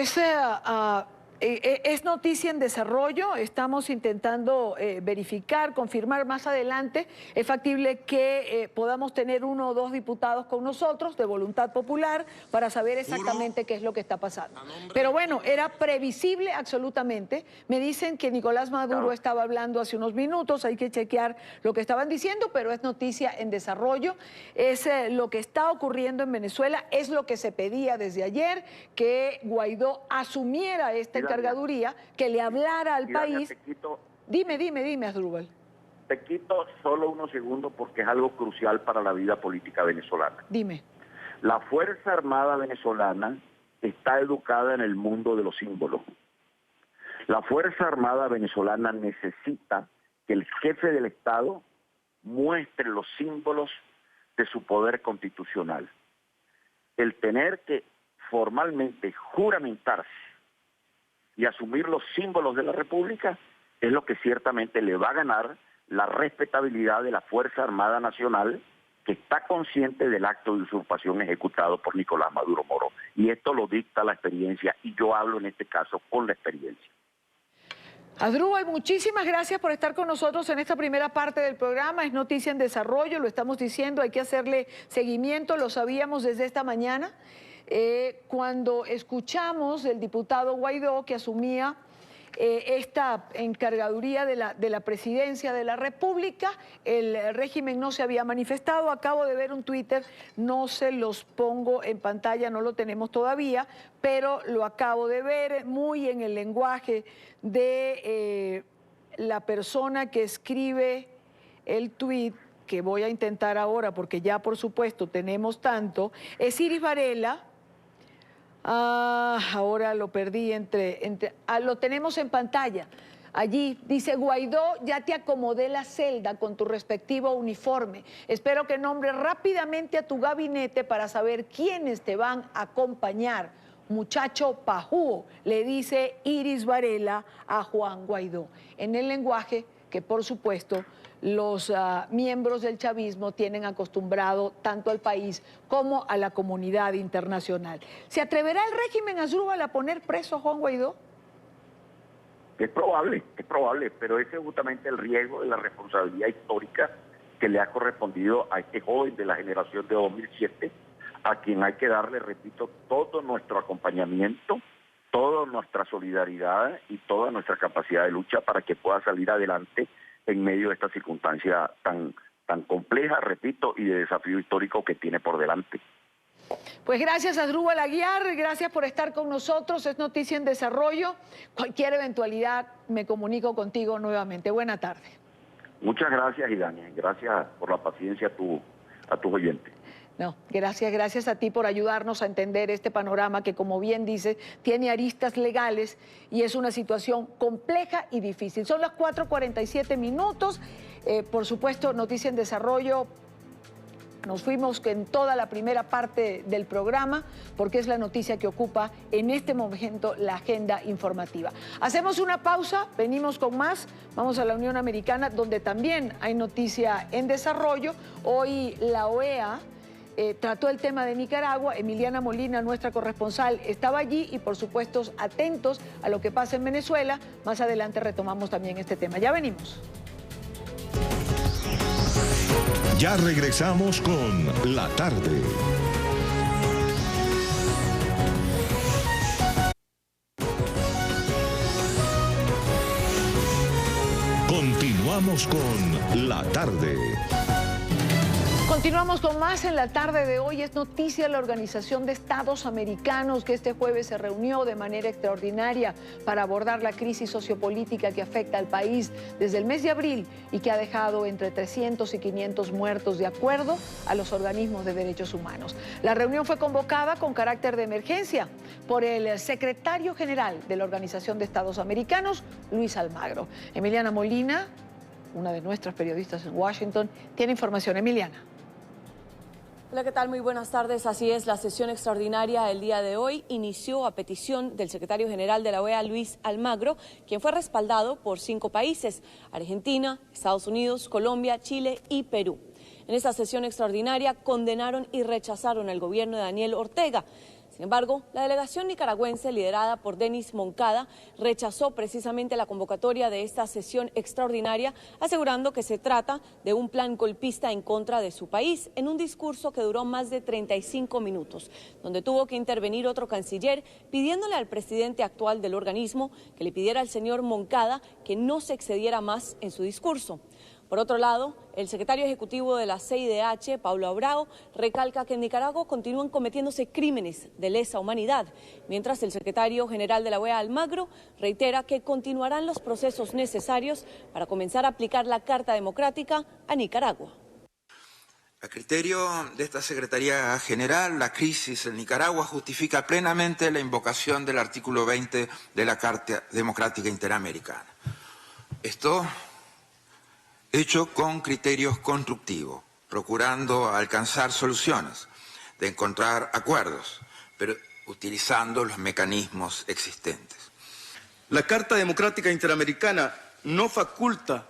es noticia en desarrollo, estamos intentando verificar, confirmar más adelante. Es factible que podamos tener 1 o 2 diputados con nosotros de Voluntad Popular para saber exactamente qué es lo que está pasando. Pero bueno, era previsible absolutamente. Me dicen que Nicolás Maduro estaba hablando hace unos minutos, hay que chequear lo que estaban diciendo, pero es noticia en desarrollo. Es lo que está ocurriendo en Venezuela, es lo que se pedía desde ayer, que Guaidó asumiera esta encargaduría, que le hablara al país. Dime, Asdrúbal. Te quito solo unos segundos porque es algo crucial para la vida política venezolana. Dime. La Fuerza Armada venezolana está educada en el mundo de los símbolos. La Fuerza Armada venezolana necesita que el jefe del Estado muestre los símbolos de su poder constitucional. El tener que formalmente juramentarse y asumir los símbolos de la República es lo que ciertamente le va a ganar la respetabilidad de la Fuerza Armada Nacional, que está consciente del acto de usurpación ejecutado por Nicolás Maduro Moro. Y esto lo dicta la experiencia, y yo hablo en este caso con la experiencia. Asdrúbal, muchísimas gracias por estar con nosotros en esta primera parte del programa. Es noticia en desarrollo, lo estamos diciendo, hay que hacerle seguimiento, lo sabíamos desde esta mañana. Cuando escuchamos del diputado Guaidó que asumía esta encargaduría de la presidencia de la República. El régimen no se había manifestado. Acabo de ver un Twitter, no se los pongo en pantalla, no lo tenemos todavía, pero lo acabo de ver muy en el lenguaje de la persona que escribe el tuit, que voy a intentar ahora porque ya por supuesto tenemos tanto. Es Iris Varela. Ahora lo perdí lo tenemos en pantalla. Allí dice: Guaidó, ya te acomodé la celda con tu respectivo uniforme. Espero que nombres rápidamente a tu gabinete para saber quiénes te van a acompañar. Muchacho pajúo, le dice Iris Varela a Juan Guaidó, en el lenguaje que por supuesto los miembros del chavismo tienen acostumbrado tanto al país como a la comunidad internacional. ¿Se atreverá el régimen Asdrúbal a poner preso a Juan Guaidó? Es probable, pero ese es justamente el riesgo de la responsabilidad histórica que le ha correspondido a este joven de la generación de 2007, a quien hay que darle, repito, todo nuestro acompañamiento, toda nuestra solidaridad y toda nuestra capacidad de lucha para que pueda salir adelante en medio de esta circunstancia tan compleja, repito, y de desafío histórico que tiene por delante. Pues gracias, Asdrúbal Aguiar, gracias por estar con nosotros. Es Noticia en Desarrollo. Cualquier eventualidad me comunico contigo nuevamente. Buena tarde. Muchas gracias, Idania. Gracias por la paciencia a tus oyentes. No, gracias a ti por ayudarnos a entender este panorama que, como bien dice, tiene aristas legales y es una situación compleja y difícil. Son las 4:47 minutos. Por supuesto, Noticia en Desarrollo. Nos fuimos en toda la primera parte del programa porque es la noticia que ocupa en este momento la agenda informativa. Hacemos una pausa, venimos con más. Vamos a la Unión Americana, donde también hay noticia en desarrollo. Hoy la OEA trató el tema de Nicaragua. Emiliana Molina, nuestra corresponsal, estaba allí y por supuesto atentos a lo que pasa en Venezuela. Más adelante retomamos también este tema. Ya venimos. Ya regresamos con La Tarde. Continuamos con La Tarde. Continuamos con más en la tarde de hoy. Es noticia la Organización de Estados Americanos, que este jueves se reunió de manera extraordinaria para abordar la crisis sociopolítica que afecta al país desde el mes de abril y que ha dejado entre 300 y 500 muertos, de acuerdo a los organismos de derechos humanos. La reunión fue convocada con carácter de emergencia por el secretario general de la Organización de Estados Americanos, Luis Almagro. Emiliana Molina, una de nuestras periodistas en Washington, tiene información. Emiliana. Hola, ¿qué tal? Muy buenas tardes. Así es, la sesión extraordinaria el día de hoy inició a petición del secretario general de la OEA, Luis Almagro, quien fue respaldado por 5 países: Argentina, Estados Unidos, Colombia, Chile y Perú. En esta sesión extraordinaria condenaron y rechazaron el gobierno de Daniel Ortega. Sin embargo, la delegación nicaragüense, liderada por Denis Moncada, rechazó precisamente la convocatoria de esta sesión extraordinaria, asegurando que se trata de un plan golpista en contra de su país, en un discurso que duró más de 35 minutos, donde tuvo que intervenir otro canciller pidiéndole al presidente actual del organismo que le pidiera al señor Moncada que no se excediera más en su discurso. Por otro lado, el secretario ejecutivo de la CIDH, Paulo Abrao, recalca que en Nicaragua continúan cometiéndose crímenes de lesa humanidad, mientras el secretario general de la OEA, Almagro, reitera que continuarán los procesos necesarios para comenzar a aplicar la Carta Democrática a Nicaragua. A criterio de esta Secretaría General, la crisis en Nicaragua justifica plenamente la invocación del artículo 20 de la Carta Democrática Interamericana. Esto hecho con criterios constructivos, procurando alcanzar soluciones, de encontrar acuerdos, pero utilizando los mecanismos existentes. La Carta Democrática Interamericana no faculta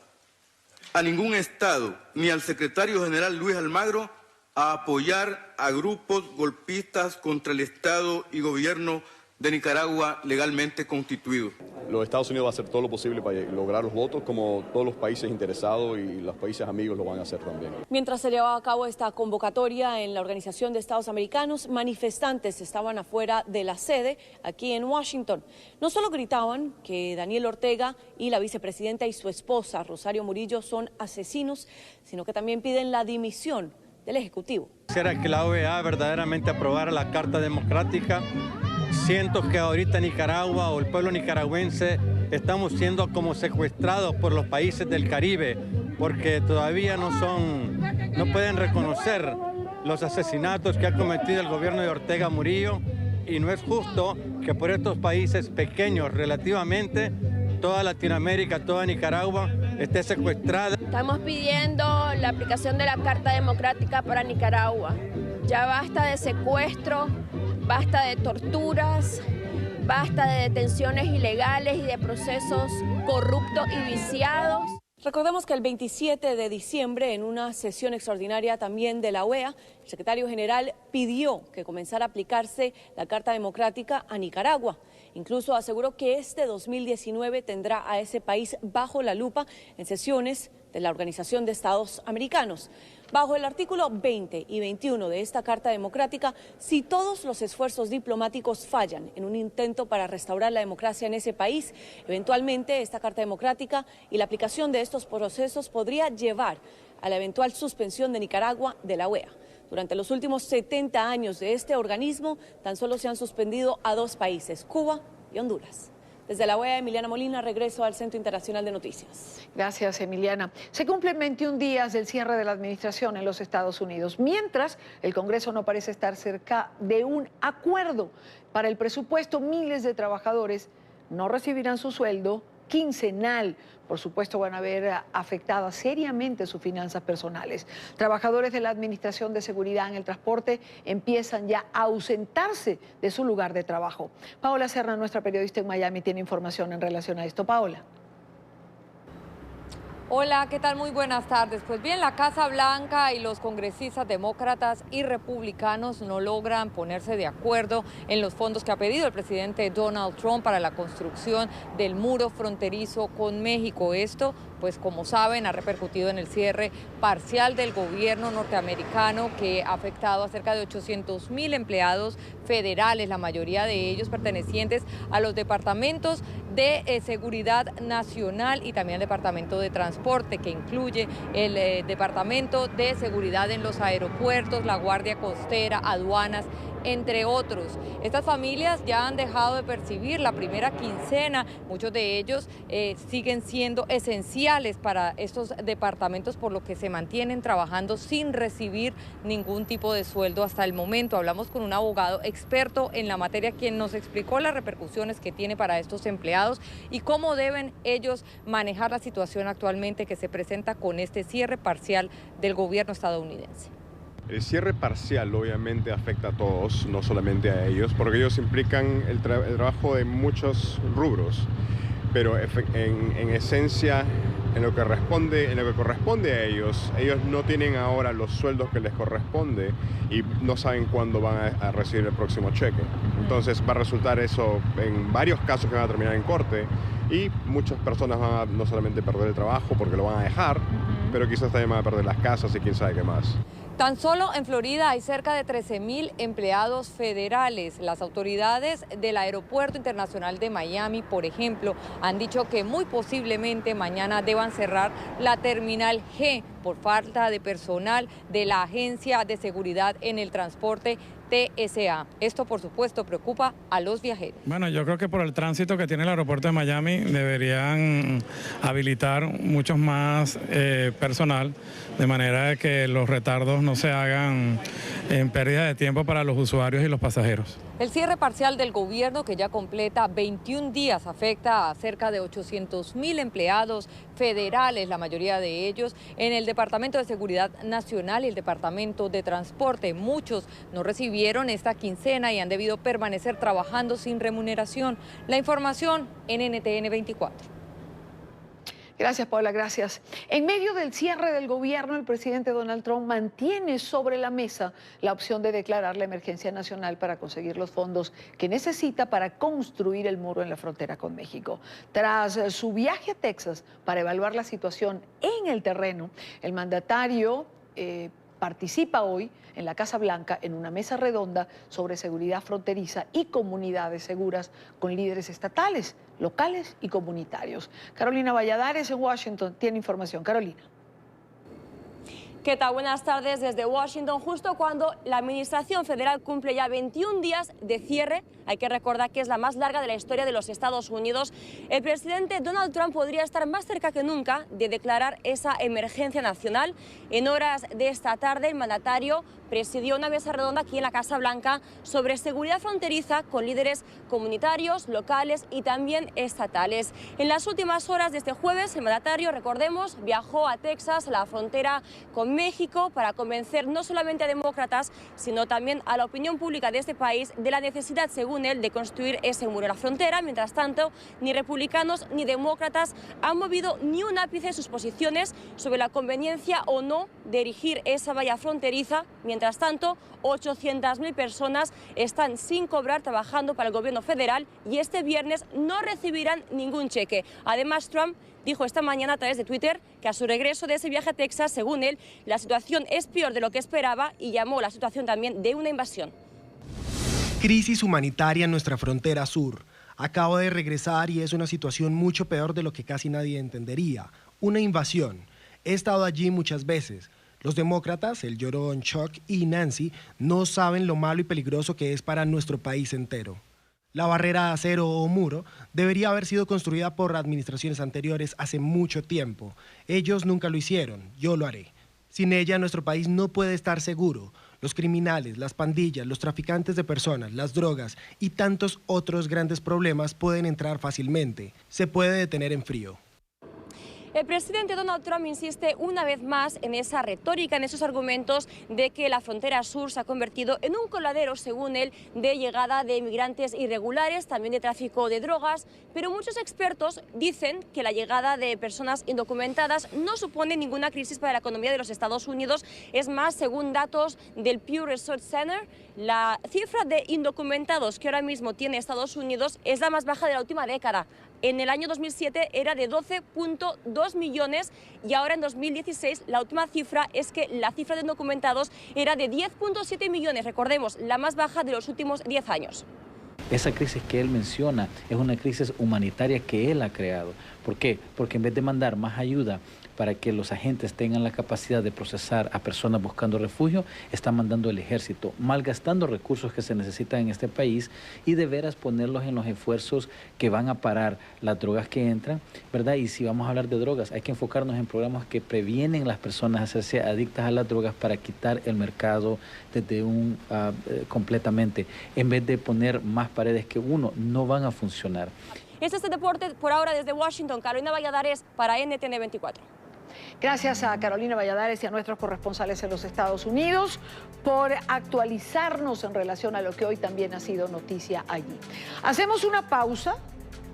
a ningún Estado ni al secretario general Luis Almagro a apoyar a grupos golpistas contra el Estado y gobierno de Nicaragua legalmente constituido. Los Estados Unidos va a hacer todo lo posible para lograr los votos, como todos los países interesados y los países amigos lo van a hacer también. Mientras se llevaba a cabo esta convocatoria en la Organización de Estados Americanos, manifestantes estaban afuera de la sede aquí en Washington. No solo gritaban que Daniel Ortega y la vicepresidenta y su esposa, Rosario Murillo, son asesinos, sino que también piden la dimisión del Ejecutivo. Quisiera que la OEA verdaderamente aprobara la Carta Democrática. Siento que ahorita Nicaragua o el pueblo nicaragüense estamos siendo como secuestrados por los países del Caribe porque todavía no pueden reconocer los asesinatos que ha cometido el gobierno de Ortega Murillo y no es justo que por estos países pequeños relativamente toda Latinoamérica, toda Nicaragua esté secuestrada. Estamos pidiendo la aplicación de la Carta Democrática para Nicaragua. Ya basta de secuestro, basta de torturas, basta de detenciones ilegales y de procesos corruptos y viciados. Recordemos que el 27 de diciembre, en una sesión extraordinaria también de la OEA, el secretario general pidió que comenzara a aplicarse la Carta Democrática a Nicaragua. Incluso aseguró que este 2019 tendrá a ese país bajo la lupa en sesiones de la Organización de Estados Americanos. Bajo el artículo 20 y 21 de esta Carta Democrática, si todos los esfuerzos diplomáticos fallan en un intento para restaurar la democracia en ese país, eventualmente esta Carta Democrática y la aplicación de estos procesos podría llevar a la eventual suspensión de Nicaragua de la OEA. Durante los últimos 70 años de este organismo, tan solo se han suspendido a 2 países, Cuba y Honduras. Desde la OEA, Emiliana Molina, regreso al Centro Internacional de Noticias. Gracias, Emiliana. Se cumplen 21 días del cierre de la administración en los Estados Unidos, mientras el Congreso no parece estar cerca de un acuerdo para el presupuesto. Miles de trabajadores no recibirán su sueldo quincenal. Por supuesto, van a ver afectadas seriamente sus finanzas personales. Trabajadores de la Administración de Seguridad en el Transporte empiezan ya a ausentarse de su lugar de trabajo. Paola Serna, nuestra periodista en Miami, tiene información en relación a esto. Paola. Hola, ¿qué tal? Muy buenas tardes. Pues bien, la Casa Blanca y los congresistas demócratas y republicanos no logran ponerse de acuerdo en los fondos que ha pedido el presidente Donald Trump para la construcción del muro fronterizo con México. Esto, pues como saben, ha repercutido en el cierre parcial del gobierno norteamericano que ha afectado a cerca de 800,000 empleados federales, la mayoría de ellos pertenecientes a los departamentos de Seguridad Nacional y también el Departamento de Transporte, que incluye el Departamento de Seguridad en los aeropuertos, la Guardia Costera, aduanas, entre otros. Estas familias ya han dejado de percibir la primera quincena. Muchos de ellos siguen siendo esenciales para estos departamentos, por lo que se mantienen trabajando sin recibir ningún tipo de sueldo hasta el momento. Hablamos con un abogado experto en la materia, quien nos explicó las repercusiones que tiene para estos empleados y cómo deben ellos manejar la situación actualmente que se presenta con este cierre parcial del gobierno estadounidense. El cierre parcial obviamente afecta a todos, no solamente a ellos, porque ellos implican el trabajo de muchos rubros, pero en esencia, en lo que corresponde a ellos no tienen ahora los sueldos que les corresponde y no saben cuándo van a recibir el próximo cheque. Entonces va a resultar eso en varios casos que van a terminar en corte y muchas personas van a no solamente perder el trabajo porque lo van a dejar, pero quizás también van a perder las casas y quién sabe qué más. Tan solo en Florida hay cerca de 13,000 empleados federales. Las autoridades del Aeropuerto Internacional de Miami, por ejemplo, han dicho que muy posiblemente mañana deban cerrar la Terminal G por falta de personal de la Agencia de Seguridad en el Transporte, TSA. Esto, por supuesto, preocupa a los viajeros. Bueno, yo creo que por el tránsito que tiene el aeropuerto de Miami deberían habilitar muchos más personal, de manera que los retardos no se hagan en pérdida de tiempo para los usuarios y los pasajeros. El cierre parcial del gobierno, que ya completa 21 días, afecta a cerca de 800,000 empleados federales, la mayoría de ellos en el Departamento de Seguridad Nacional y el Departamento de Transporte. Muchos no recibieron esta quincena y han debido permanecer trabajando sin remuneración. La información en NTN 24. Gracias, Paula, gracias. En medio del cierre del gobierno, el presidente Donald Trump mantiene sobre la mesa la opción de declarar la emergencia nacional para conseguir los fondos que necesita para construir el muro en la frontera con México. Tras su viaje a Texas para evaluar la situación en el terreno, el mandatario participa hoy en la Casa Blanca en una mesa redonda sobre seguridad fronteriza y comunidades seguras con líderes estatales, locales y comunitarios. Carolina Valladares en Washington tiene información. Carolina. ¿Qué tal? Buenas tardes desde Washington. Justo cuando la Administración Federal cumple ya 21 días de cierre, hay que recordar que es la más larga de la historia de los Estados Unidos, el presidente Donald Trump podría estar más cerca que nunca de declarar esa emergencia nacional. En horas de esta tarde, el mandatario presidió una mesa redonda aquí en la Casa Blanca sobre seguridad fronteriza con líderes comunitarios, locales y también estatales. En las últimas horas de este jueves, el mandatario, recordemos, viajó a Texas, a la frontera con México, para convencer no solamente a demócratas, sino también a la opinión pública de este país de la necesidad, según él, de construir ese muro en la frontera. Mientras tanto, ni republicanos ni demócratas han movido ni un ápice sus posiciones sobre la conveniencia o no de erigir esa valla fronteriza. Mientras tanto, 800.000 personas están sin cobrar trabajando para el gobierno federal y este viernes no recibirán ningún cheque. Además, Trump dijo esta mañana a través de Twitter que a su regreso de ese viaje a Texas, según él, la situación es peor de lo que esperaba y llamó la situación también de una invasión. Crisis humanitaria en nuestra frontera sur. Acabo de regresar y es una situación mucho peor de lo que casi nadie entendería. Una invasión. He estado allí muchas veces. Los demócratas, el llorón Chuck y Nancy, no saben lo malo y peligroso que es para nuestro país entero. La barrera de acero o muro debería haber sido construida por administraciones anteriores hace mucho tiempo. Ellos nunca lo hicieron, yo lo haré. Sin ella, nuestro país no puede estar seguro. Los criminales, las pandillas, los traficantes de personas, las drogas y tantos otros grandes problemas pueden entrar fácilmente. Se puede detener en frío. El presidente Donald Trump insiste una vez más en esa retórica, en esos argumentos de que la frontera sur se ha convertido en un coladero, según él, de llegada de inmigrantes irregulares, también de tráfico de drogas, pero muchos expertos dicen que la llegada de personas indocumentadas no supone ninguna crisis para la economía de los Estados Unidos. Es más, según datos del Pew Research Center, la cifra de indocumentados que ahora mismo tiene Estados Unidos es la más baja de la última década. En el año 2007 era de 12.2 millones y ahora en 2016 la última cifra es que la cifra de indocumentados era de 10.7 millones, recordemos, la más baja de los últimos 10 años. Esa crisis que él menciona es una crisis humanitaria que él ha creado. ¿Por qué? Porque en vez de mandar más ayuda para que los agentes tengan la capacidad de procesar a personas buscando refugio, está mandando el ejército, malgastando recursos que se necesitan en este país y de veras ponerlos en los esfuerzos que van a parar las drogas que entran, ¿verdad? Y si vamos a hablar de drogas, hay que enfocarnos en programas que previenen a las personas a hacerse adictas a las drogas para quitar el mercado desde completamente, en vez de poner más paredes que uno, no van a funcionar. Este es el deporte por ahora desde Washington. Carolina Valladares para NTN 24. Gracias a Carolina Valladares y a nuestros corresponsales en los Estados Unidos por actualizarnos en relación a lo que hoy también ha sido noticia allí. Hacemos una pausa.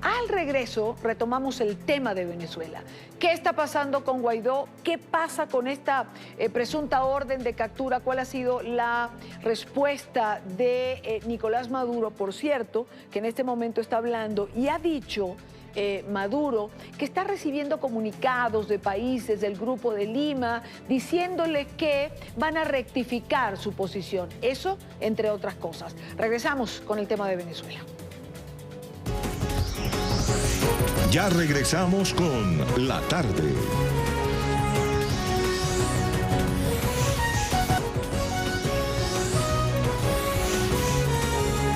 Al regreso retomamos el tema de Venezuela. ¿Qué está pasando con Guaidó? ¿Qué pasa con esta presunta orden de captura? ¿Cuál ha sido la respuesta de Nicolás Maduro, por cierto, que en este momento está hablando y ha dicho Maduro que está recibiendo comunicados de países del Grupo de Lima diciéndole que van a rectificar su posición? Eso, entre otras cosas. Regresamos con el tema de Venezuela. Ya regresamos con La Tarde.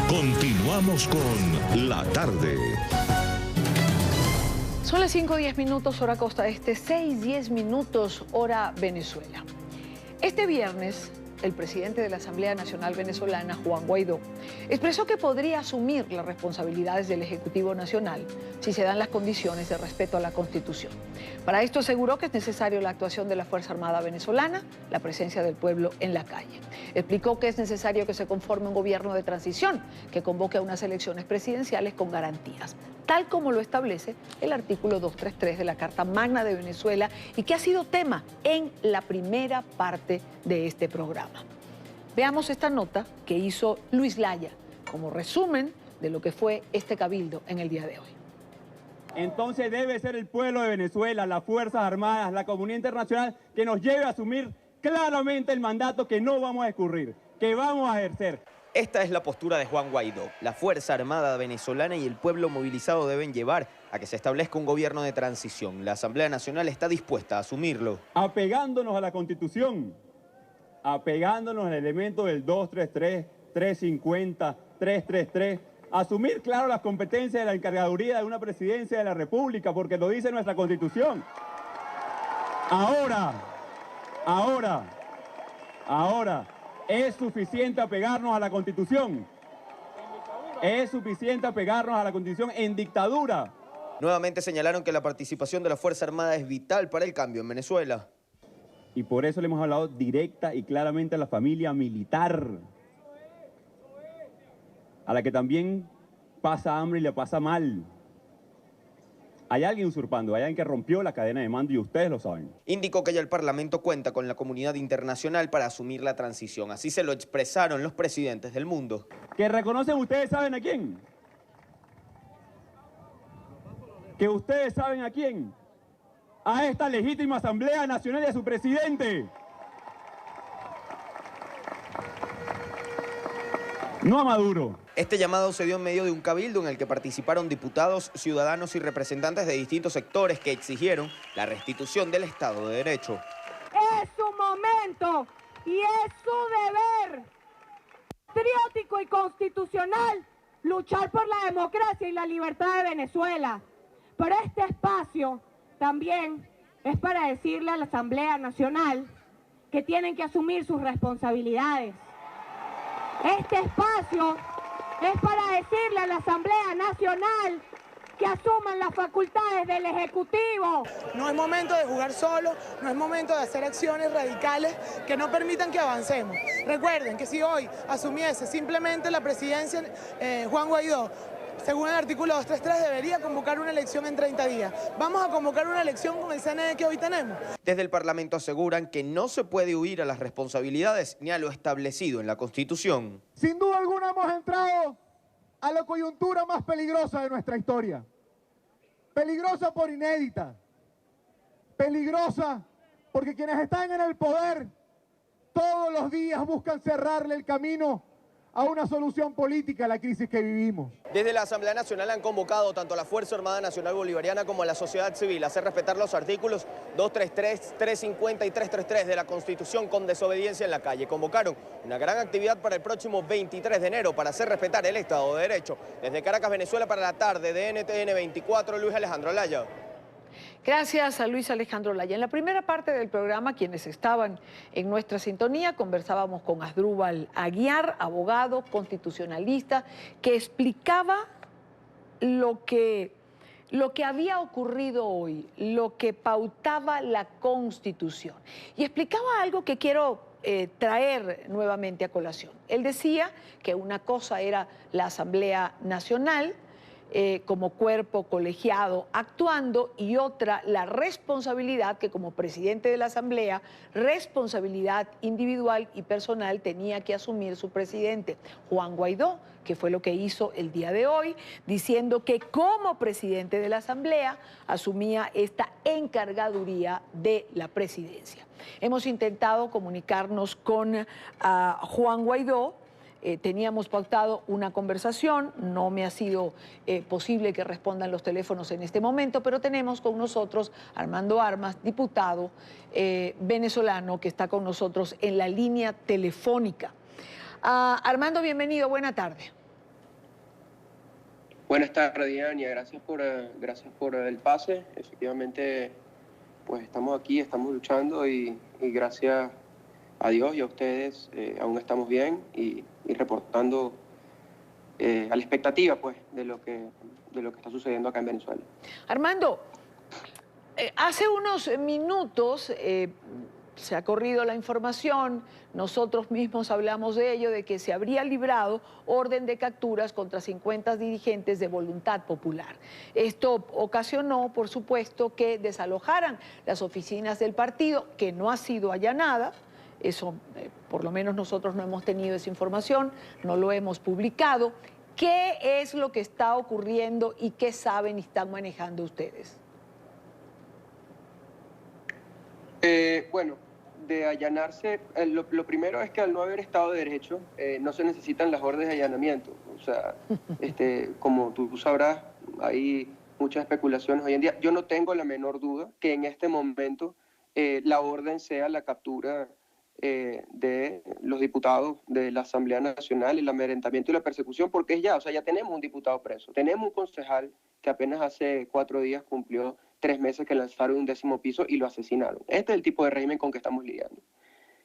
Continuamos con La Tarde. Son las 5:10 hora Costa Este, 6:10 hora Venezuela. Este viernes, el presidente de la Asamblea Nacional Venezolana, Juan Guaidó, expresó que podría asumir las responsabilidades del Ejecutivo Nacional si se dan las condiciones de respeto a la Constitución. Para esto aseguró que es necesario la actuación de la Fuerza Armada venezolana, la presencia del pueblo en la calle. Explicó que es necesario que se conforme un gobierno de transición que convoque a unas elecciones presidenciales con garantías. tal como lo establece el artículo 233 de la Carta Magna de Venezuela y que ha sido tema en la primera parte de este programa. Veamos esta nota que hizo Luis Laya como resumen de lo que fue este cabildo en el día de hoy. Entonces debe ser el pueblo de Venezuela, las Fuerzas Armadas, la comunidad internacional que nos lleve a asumir claramente el mandato que no vamos a escurrir, que vamos a ejercer. Esta es la postura de Juan Guaidó. La Fuerza Armada venezolana y el pueblo movilizado deben llevar a que se establezca un gobierno de transición. La Asamblea Nacional está dispuesta a asumirlo. Apegándonos a la Constitución, apegándonos al elemento del 233, 350, 333, asumir, claro, las competencias de la encargaduría de una presidencia de la República, porque lo dice nuestra Constitución. Ahora, ¿es suficiente apegarnos a la Constitución? ¿Es suficiente apegarnos a la Constitución en dictadura? Nuevamente señalaron que la participación de la Fuerza Armada es vital para el cambio en Venezuela. Y por eso le hemos hablado directa y claramente a la familia militar, a la que también pasa hambre y le pasa mal. Hay alguien usurpando, hay alguien que rompió la cadena de mando y ustedes lo saben. Indicó que ya el Parlamento cuenta con la comunidad internacional para asumir la transición. Así se lo expresaron los presidentes del mundo. ¿Que reconocen ustedes saben a quién? ¿Que ustedes saben a quién? A esta legítima Asamblea Nacional y a su presidente. No a Maduro. Este llamado se dio en medio de un cabildo en el que participaron diputados, ciudadanos y representantes de distintos sectores que exigieron la restitución del Estado de Derecho. Es su momento y es su deber patriótico y constitucional luchar por la democracia y la libertad de Venezuela. Pero este espacio también es para decirle a la Asamblea Nacional que tienen que asumir sus responsabilidades. Este espacio es para decirle a la Asamblea Nacional que asuman las facultades del Ejecutivo. No es momento de jugar solo, no es momento de hacer acciones radicales que no permitan que avancemos. Recuerden que si hoy asumiese simplemente la presidencia Juan Guaidó, según el artículo 233, debería convocar una elección en 30 días. Vamos a convocar una elección con el CNE que hoy tenemos. Desde el Parlamento aseguran que no se puede huir a las responsabilidades ni a lo establecido en la Constitución. Sin duda alguna hemos entrado a la coyuntura más peligrosa de nuestra historia. Peligrosa por inédita. Peligrosa porque quienes están en el poder todos los días buscan cerrarle el camino a una solución política a la crisis que vivimos. Desde la Asamblea Nacional han convocado tanto a la Fuerza Armada Nacional Bolivariana como a la sociedad civil a hacer respetar los artículos 233, 350 y 333 de la Constitución con desobediencia en la calle. Convocaron una gran actividad para el próximo 23 de enero para hacer respetar el Estado de Derecho. Desde Caracas, Venezuela, para la tarde de NTN 24, Luis Alejandro Laya. Gracias a Luis Alejandro Laya. En la primera parte del programa, quienes estaban en nuestra sintonía, conversábamos con Asdrúbal Aguiar, abogado constitucionalista, que explicaba lo que había ocurrido hoy, lo que pautaba la Constitución. Y explicaba algo que quiero traer nuevamente a colación. Él decía que una cosa era la Asamblea Nacional, como cuerpo colegiado actuando, y otra la responsabilidad que como presidente de la Asamblea, responsabilidad individual y personal tenía que asumir su presidente, Juan Guaidó, que fue lo que hizo el día de hoy, diciendo que como presidente de la Asamblea asumía esta encargaduría de la presidencia. Hemos intentado comunicarnos con Juan Guaidó. Teníamos pautado una conversación, no me ha sido posible que respondan los teléfonos en este momento, pero tenemos con nosotros a Armando Armas, diputado venezolano, que está con nosotros en la línea telefónica. Armando, bienvenido, buena tarde. Buenas tardes, Diana, gracias por el pase. Efectivamente, pues estamos aquí, estamos luchando y gracias a Dios y a ustedes aún estamos bien y reportando a la expectativa, pues, de lo que está sucediendo acá en Venezuela. Armando, hace unos minutos se ha corrido la información, nosotros mismos hablamos de ello, de que se habría librado orden de capturas contra 50 dirigentes de Voluntad Popular. Esto ocasionó, por supuesto, que desalojaran las oficinas del partido, que no ha sido allanada. Eso, por lo menos nosotros no hemos tenido esa información, no lo hemos publicado. ¿Qué es lo que está ocurriendo y qué saben y están manejando ustedes? Bueno, de allanarse, lo primero es que al no haber Estado de Derecho no se necesitan las órdenes de allanamiento. O sea, como tú sabrás, hay muchas especulaciones hoy en día. Yo no tengo la menor duda que en este momento la orden sea la captura de los diputados de la Asamblea Nacional, el amedrentamiento y la persecución, porque es ya, o sea, ya tenemos un diputado preso, tenemos un concejal que apenas hace 4 días cumplió 3 meses que lanzaron un 10º piso y lo asesinaron. Este es el tipo de régimen con que estamos lidiando.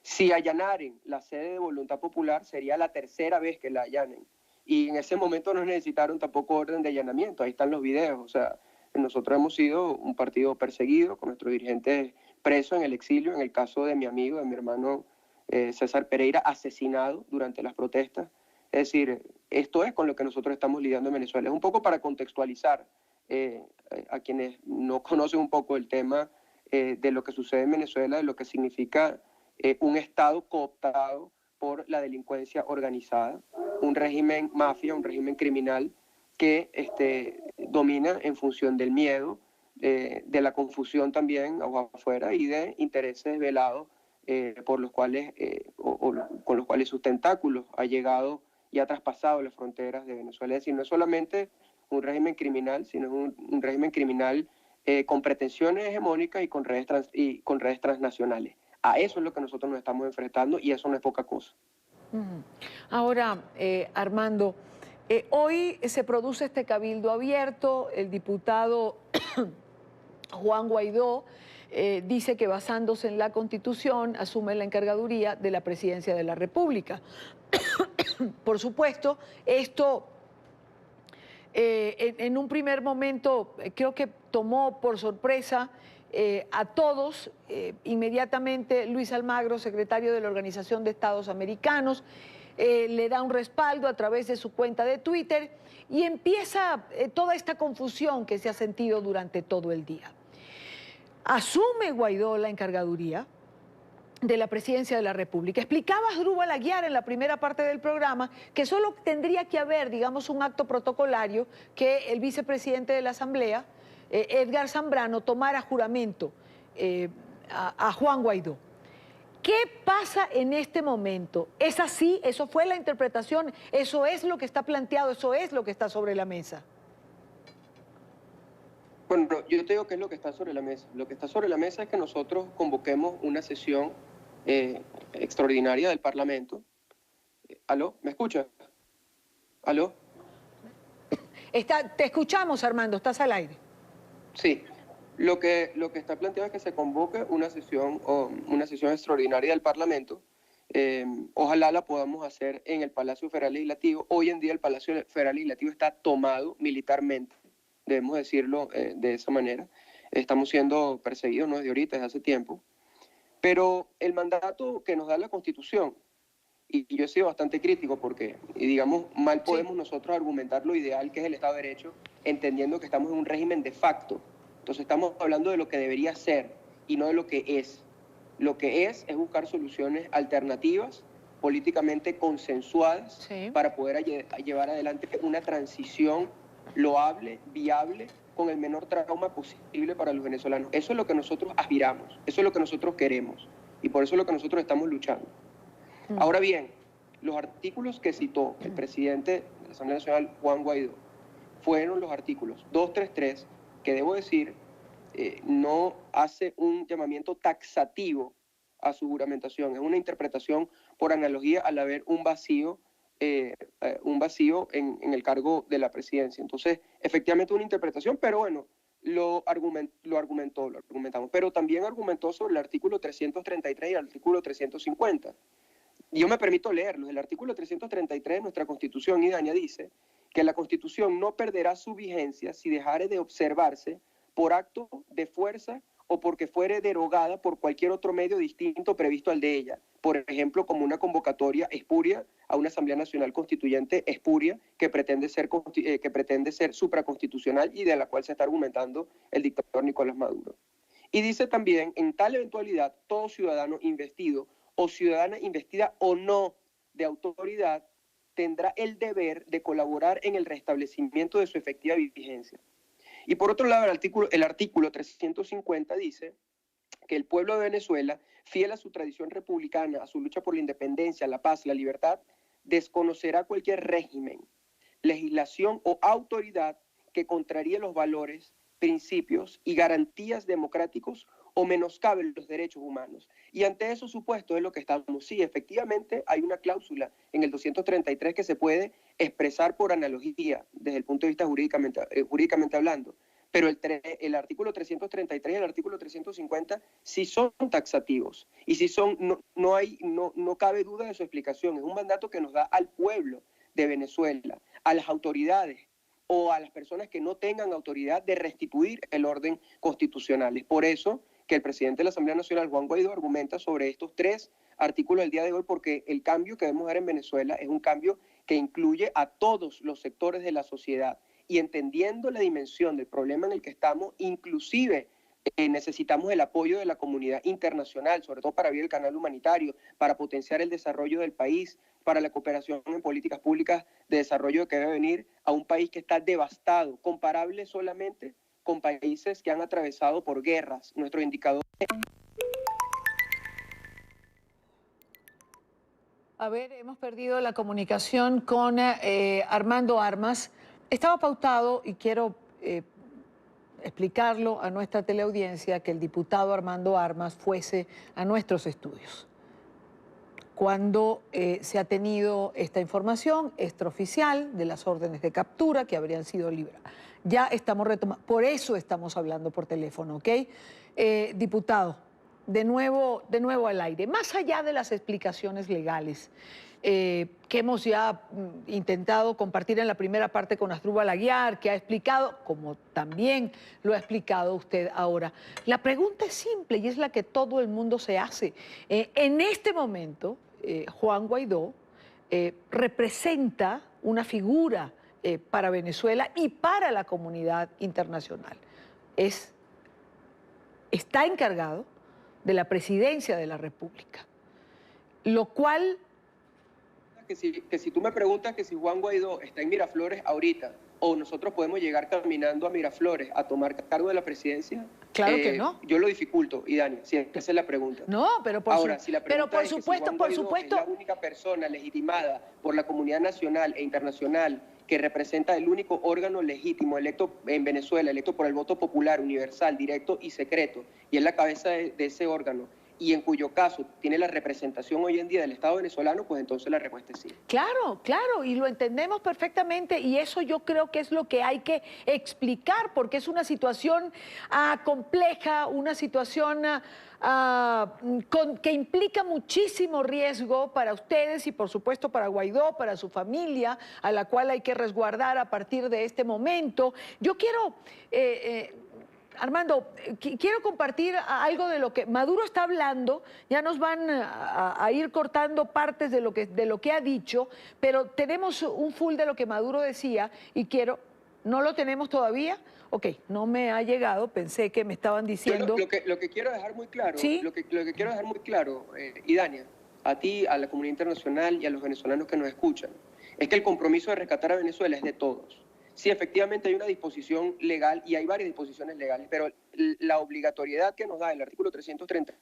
Si allanaren la sede de Voluntad Popular, sería la 3ª vez que la allanen. Y en ese momento no necesitaron tampoco orden de allanamiento. Ahí están los videos. O sea, nosotros hemos sido un partido perseguido, con nuestros dirigentes presos en el exilio. En el caso de mi amigo, de mi hermano César Pereira, asesinado durante las protestas. Es decir, esto es con lo que nosotros estamos lidiando en Venezuela. Es un poco para contextualizar a quienes no conocen un poco el tema de lo que sucede en Venezuela, de lo que significa un Estado cooptado por la delincuencia organizada, un régimen mafia, un régimen criminal que domina en función del miedo, de la confusión también afuera y de intereses velados por los cuales, con los cuales sus tentáculos ha llegado y ha traspasado las fronteras de Venezuela. Es decir, no es solamente un régimen criminal, sino un régimen criminal con pretensiones hegemónicas y con redes transnacionales. A eso es lo que nosotros nos estamos enfrentando y eso no es poca cosa. Ahora, Armando, hoy se produce este cabildo abierto. El diputado Juan Guaidó dice que basándose en la Constitución asume la encargaduría de la Presidencia de la República. Por supuesto, esto en un primer momento creo que tomó por sorpresa a todos. Inmediatamente Luis Almagro, secretario de la Organización de Estados Americanos, le da un respaldo a través de su cuenta de Twitter y empieza toda esta confusión que se ha sentido durante todo el día. Asume Guaidó la encargaduría de la Presidencia de la República. Explicaba Asdrúbal Aguiar en la primera parte del programa que solo tendría que haber, digamos, un acto protocolario que el vicepresidente de la Asamblea, Edgar Zambrano, tomara juramento a Juan Guaidó. ¿Qué pasa en este momento? ¿Es así? ¿Eso fue la interpretación? ¿Eso es lo que está planteado? ¿Eso es lo que está sobre la mesa? Bueno, yo te digo qué es lo que está sobre la mesa. Lo que está sobre la mesa es que nosotros convoquemos una sesión extraordinaria del Parlamento. ¿Aló? ¿Me escuchas? ¿Aló? Te escuchamos, Armando, estás al aire. Sí. Lo que está planteado es que se convoque una sesión extraordinaria del Parlamento. Ojalá la podamos hacer en el Palacio Federal Legislativo. Hoy en día el Palacio Federal Legislativo está tomado militarmente, debemos decirlo de esa manera. Estamos siendo perseguidos no desde ahorita, desde hace tiempo. Pero el mandato que nos da la Constitución, y yo he sido bastante crítico porque, digamos, mal podemos nosotros argumentar lo ideal que es el Estado de Derecho, entendiendo que estamos en un régimen de facto. Entonces estamos hablando de lo que debería ser y no de lo que es. Lo que es buscar soluciones alternativas, políticamente consensuadas, para poder llevar adelante una transición loable, viable, con el menor trauma posible para los venezolanos. Eso es lo que nosotros aspiramos, eso es lo que nosotros queremos y por eso es lo que nosotros estamos luchando. Ahora bien, los artículos que citó el presidente de la Asamblea Nacional, Juan Guaidó, fueron los artículos 233, que debo decir, no hace un llamamiento taxativo a su juramentación, es una interpretación por analogía al haber un vacío en el cargo de la presidencia. Entonces, efectivamente una interpretación, pero bueno, lo argumentamos. Pero también argumentó sobre el artículo 333 y el artículo 350. Yo me permito leerlos. El artículo 333 de nuestra Constitución, Idaña, dice que la Constitución no perderá su vigencia si dejare de observarse por acto de fuerza o porque fuere derogada por cualquier otro medio distinto previsto al de ella, por ejemplo, como una convocatoria espuria a una Asamblea Nacional Constituyente espuria que pretende ser supraconstitucional y de la cual se está argumentando el dictador Nicolás Maduro. Y dice también, en tal eventualidad, todo ciudadano investido o ciudadana investida o no de autoridad tendrá el deber de colaborar en el restablecimiento de su efectiva vigencia. Y por otro lado, el artículo 350 dice que el pueblo de Venezuela, fiel a su tradición republicana, a su lucha por la independencia, la paz, la libertad, desconocerá cualquier régimen, legislación o autoridad que contraríe los valores, principios y garantías democráticos o menoscabe los derechos humanos. Y ante esos supuestos es lo que estamos. Sí, efectivamente hay una cláusula en el 233 que se puede expresar por analogía desde el punto de vista jurídicamente hablando, pero el artículo 333 y el artículo 350 sí son taxativos y sí son, no cabe duda de su explicación. Es un mandato que nos da al pueblo de Venezuela, a las autoridades o a las personas que no tengan autoridad de restituir el orden constitucional. Es por eso que el presidente de la Asamblea Nacional, Juan Guaidó, argumenta sobre estos 3 artículos del día de hoy, porque el cambio que debemos dar en Venezuela es un cambio que incluye a todos los sectores de la sociedad, y entendiendo la dimensión del problema en el que estamos, inclusive necesitamos el apoyo de la comunidad internacional, sobre todo para abrir el canal humanitario, para potenciar el desarrollo del país, para la cooperación en políticas públicas de desarrollo que debe venir a un país que está devastado, comparable solamente con países que han atravesado por guerras. Nuestros indicadores... A ver, hemos perdido la comunicación con Armando Armas. Estaba pautado, y quiero explicarlo a nuestra teleaudiencia, que el diputado Armando Armas fuese a nuestros estudios. Cuando se ha tenido esta información extraoficial de las órdenes de captura que habrían sido liberadas. Ya estamos retomando, por eso estamos hablando por teléfono, ¿ok? Diputado, de nuevo al aire. Más allá de las explicaciones legales que hemos ya intentado compartir en la primera parte con Asdrúbal Aguiar, que ha explicado, como también lo ha explicado usted ahora. La pregunta es simple y es la que todo el mundo se hace. En este momento, Juan Guaidó representa una figura para Venezuela y para la comunidad internacional. Está encargado de la presidencia de la República, lo cual... Que si tú me preguntas que si Juan Guaidó está en Miraflores ahorita, o nosotros podemos llegar caminando a Miraflores a tomar cargo de la presidencia, claro que no. Yo lo dificulto, y Dani, si esa es la pregunta. No, pero por supuesto, es la única persona legitimada por la comunidad nacional e internacional que representa el único órgano legítimo electo en Venezuela, electo por el voto popular, universal, directo y secreto, y es la cabeza de ese órgano, y en cuyo caso tiene la representación hoy en día del Estado venezolano, pues entonces la respuesta es sí. Claro, claro, y lo entendemos perfectamente, y eso yo creo que es lo que hay que explicar, porque es una situación compleja, una situación que implica muchísimo riesgo para ustedes y por supuesto para Guaidó, para su familia, a la cual hay que resguardar a partir de este momento. Yo quiero... Armando, quiero compartir algo de lo que Maduro está hablando. Ya nos van a ir cortando partes de lo que ha dicho, pero tenemos un full de lo que Maduro decía y quiero... ¿No lo tenemos todavía? Ok, no me ha llegado, pensé que me estaban diciendo... Lo que quiero dejar muy claro, ¿sí? lo que quiero dejar muy claro, Idania, a ti, a la comunidad internacional y a los venezolanos que nos escuchan, es que el compromiso de rescatar a Venezuela es de todos. Sí, efectivamente hay una disposición legal y hay varias disposiciones legales, pero la obligatoriedad que nos da el artículo 333,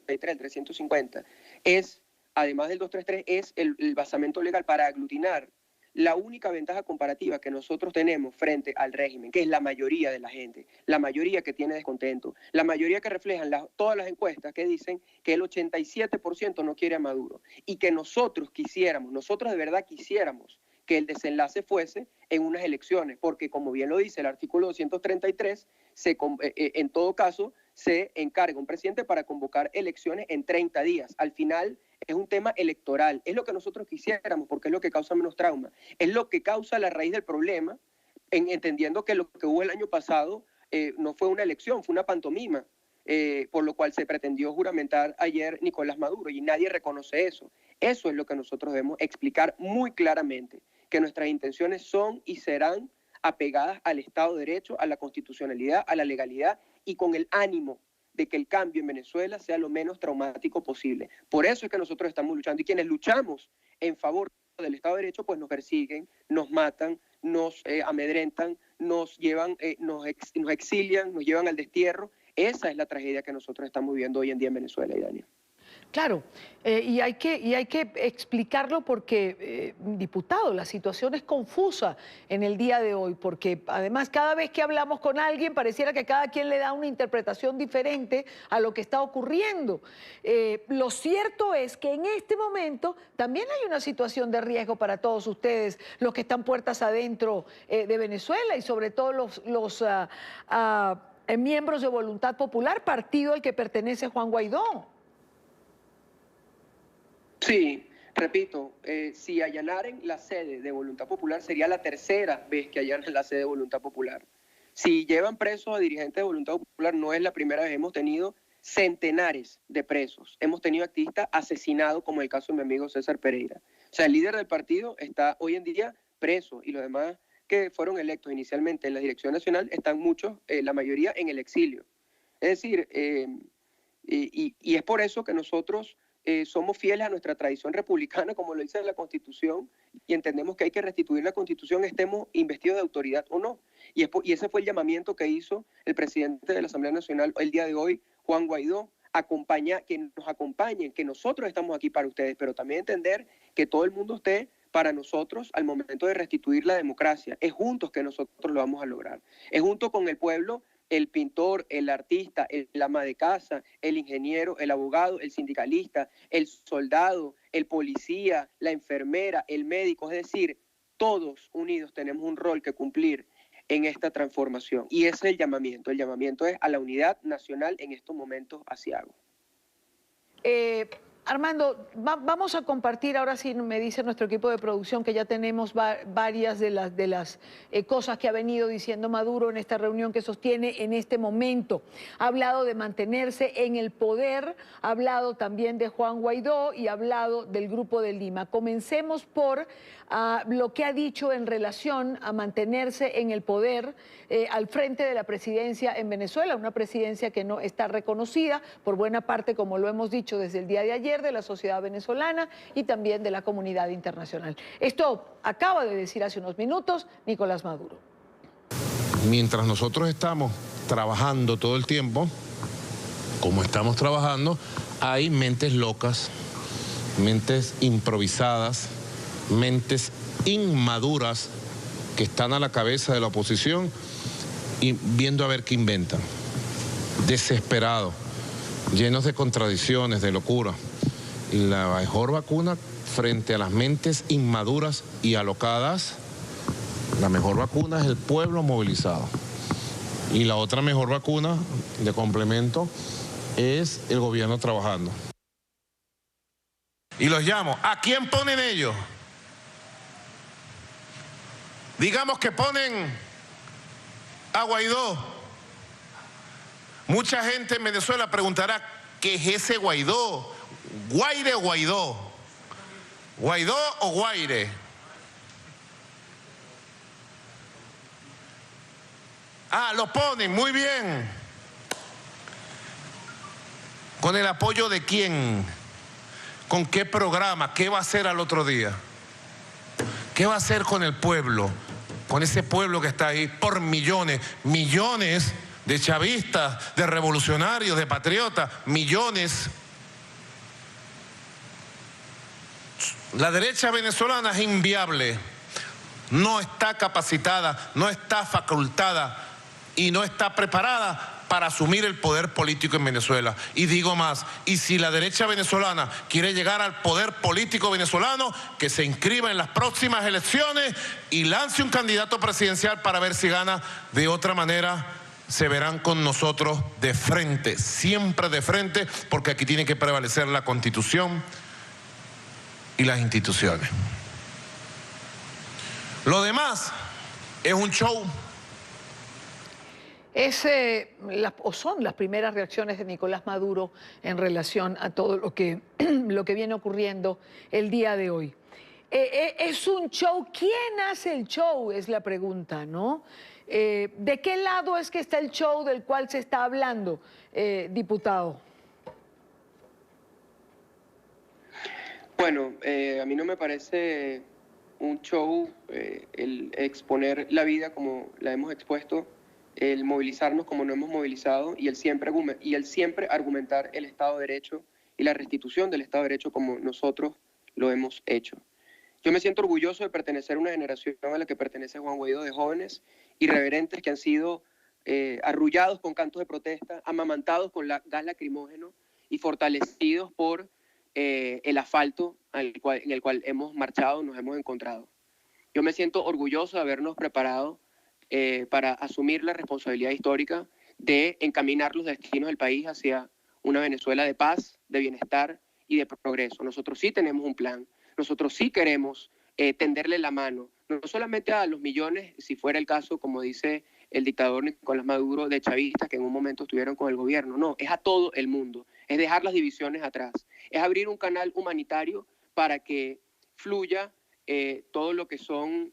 el 350, es, además del 233, es el basamento legal para aglutinar la única ventaja comparativa que nosotros tenemos frente al régimen, que es la mayoría de la gente, la mayoría que tiene descontento, la mayoría que reflejan todas las encuestas que dicen que el 87% no quiere a Maduro y que nosotros de verdad quisiéramos que el desenlace fuese en unas elecciones, porque como bien lo dice el artículo 233, en todo caso se encarga un presidente para convocar elecciones en 30 días. Al final es un tema electoral, es lo que nosotros quisiéramos, porque es lo que causa menos trauma, es lo que causa la raíz del problema, entendiendo que lo que hubo el año pasado no fue una elección, fue una pantomima. por lo cual se pretendió juramentar ayer Nicolás Maduro, y nadie reconoce eso. Eso es lo que nosotros debemos explicar muy claramente, que nuestras intenciones son y serán apegadas al Estado de Derecho, a la constitucionalidad, a la legalidad, y con el ánimo de que el cambio en Venezuela sea lo menos traumático posible. Por eso es que nosotros estamos luchando, y quienes luchamos en favor del Estado de Derecho, pues nos persiguen, nos matan, nos amedrentan, nos llevan, nos exilian, nos llevan al destierro. Esa es la tragedia que nosotros estamos viviendo hoy en día en Venezuela, Idania. Claro, y hay que explicarlo porque, diputado, la situación es confusa en el día de hoy, porque además cada vez que hablamos con alguien pareciera que cada quien le da una interpretación diferente a lo que está ocurriendo. Lo cierto es que en este momento también hay una situación de riesgo para todos ustedes, los que están puertas adentro de Venezuela, y sobre todo los miembros de Voluntad Popular, partido al que pertenece Juan Guaidó. Sí, repito, si allanaren la sede de Voluntad Popular, sería la tercera vez que allanan la sede de Voluntad Popular. Si llevan presos a dirigentes de Voluntad Popular, no es la primera vez. Hemos tenido centenares de presos. Hemos tenido activistas asesinados, como el caso de mi amigo César Pereira. O sea, el líder del partido está hoy en día preso, y los demás que fueron electos inicialmente en la dirección nacional están muchos, la mayoría, en el exilio. Es decir, y es por eso que nosotros somos fieles a nuestra tradición republicana, como lo dice la Constitución, y entendemos que hay que restituir la Constitución, estemos investidos de autoridad o no. Y ese fue el llamamiento que hizo el presidente de la Asamblea Nacional el día de hoy, Juan Guaidó, que nos acompañen, que nosotros estamos aquí para ustedes, pero también entender que todo el mundo esté para nosotros al momento de restituir la democracia. Es juntos que nosotros lo vamos a lograr. Es junto con el pueblo, el pintor, el artista, el ama de casa, el ingeniero, el abogado, el sindicalista, el soldado, el policía, la enfermera, el médico. Es decir, todos unidos tenemos un rol que cumplir en esta transformación. Y ese es el llamamiento. El llamamiento es a la unidad nacional en estos momentos hacia algo. Armando, vamos a compartir, ahora sí me dice nuestro equipo de producción que ya tenemos varias de las cosas que ha venido diciendo Maduro en esta reunión que sostiene en este momento. Ha hablado de mantenerse en el poder, ha hablado también de Juan Guaidó y ha hablado del Grupo de Lima. Comencemos por lo que ha dicho en relación a mantenerse en el poder al frente de la presidencia en Venezuela, una presidencia que no está reconocida por buena parte, como lo hemos dicho desde el día de ayer, de la sociedad venezolana y también de la comunidad internacional. Esto acaba de decir hace unos minutos Nicolás Maduro. Mientras nosotros estamos trabajando todo el tiempo, como estamos trabajando, hay mentes locas, mentes improvisadas, mentes inmaduras que están a la cabeza de la oposición y viendo a ver qué inventan. Desesperados, llenos de contradicciones, de locura. Y la mejor vacuna frente a las mentes inmaduras y alocadas, la mejor vacuna es el pueblo movilizado. Y la otra mejor vacuna de complemento es el gobierno trabajando. Y los llamo, ¿a quién ponen ellos? Digamos que ponen a Guaidó. Mucha gente en Venezuela preguntará, ¿qué es ese Guaidó? ¿Guaire o Guaidó? ¿Guaidó o Guaire? Ah, lo ponen, muy bien. ¿Con el apoyo de quién? ¿Con qué programa? ¿Qué va a hacer al otro día? ¿Qué va a hacer con el pueblo? Con ese pueblo que está ahí por millones, millones de chavistas, de revolucionarios, de patriotas, millones. La derecha venezolana es inviable, no está capacitada, no está facultada y no está preparada para asumir el poder político en Venezuela. Y digo más, y si la derecha venezolana quiere llegar al poder político venezolano, que se inscriba en las próximas elecciones y lance un candidato presidencial para ver si gana. De otra manera, se verán con nosotros de frente, siempre de frente, porque aquí tiene que prevalecer la Constitución y las instituciones. Lo demás es un show. Son las primeras reacciones de Nicolás Maduro en relación a todo lo que viene ocurriendo el día de hoy. Es un show. ¿Quién hace el show? Es la pregunta, ¿no? ¿De qué lado es que está el show del cual se está hablando, diputado? Bueno, a mí no me parece un show el exponer la vida como la hemos expuesto, el movilizarnos como nos hemos movilizado y el siempre argumentar el Estado de Derecho y la restitución del Estado de Derecho como nosotros lo hemos hecho. Yo me siento orgulloso de pertenecer a una generación a la que pertenece Juan Guaidó, de jóvenes irreverentes que han sido arrullados con cantos de protesta, amamantados con gas lacrimógeno y fortalecidos por el asfalto en el cual hemos marchado, nos hemos encontrado. Yo me siento orgulloso de habernos preparado para asumir la responsabilidad histórica de encaminar los destinos del país hacia una Venezuela de paz, de bienestar y de progreso. Nosotros sí tenemos un plan, nosotros sí queremos tenderle la mano, no solamente a los millones, si fuera el caso, como dice el dictador Nicolás Maduro, de chavistas que en un momento estuvieron con el gobierno. No, es a todo el mundo, es dejar las divisiones atrás, es abrir un canal humanitario para que fluya todo lo que son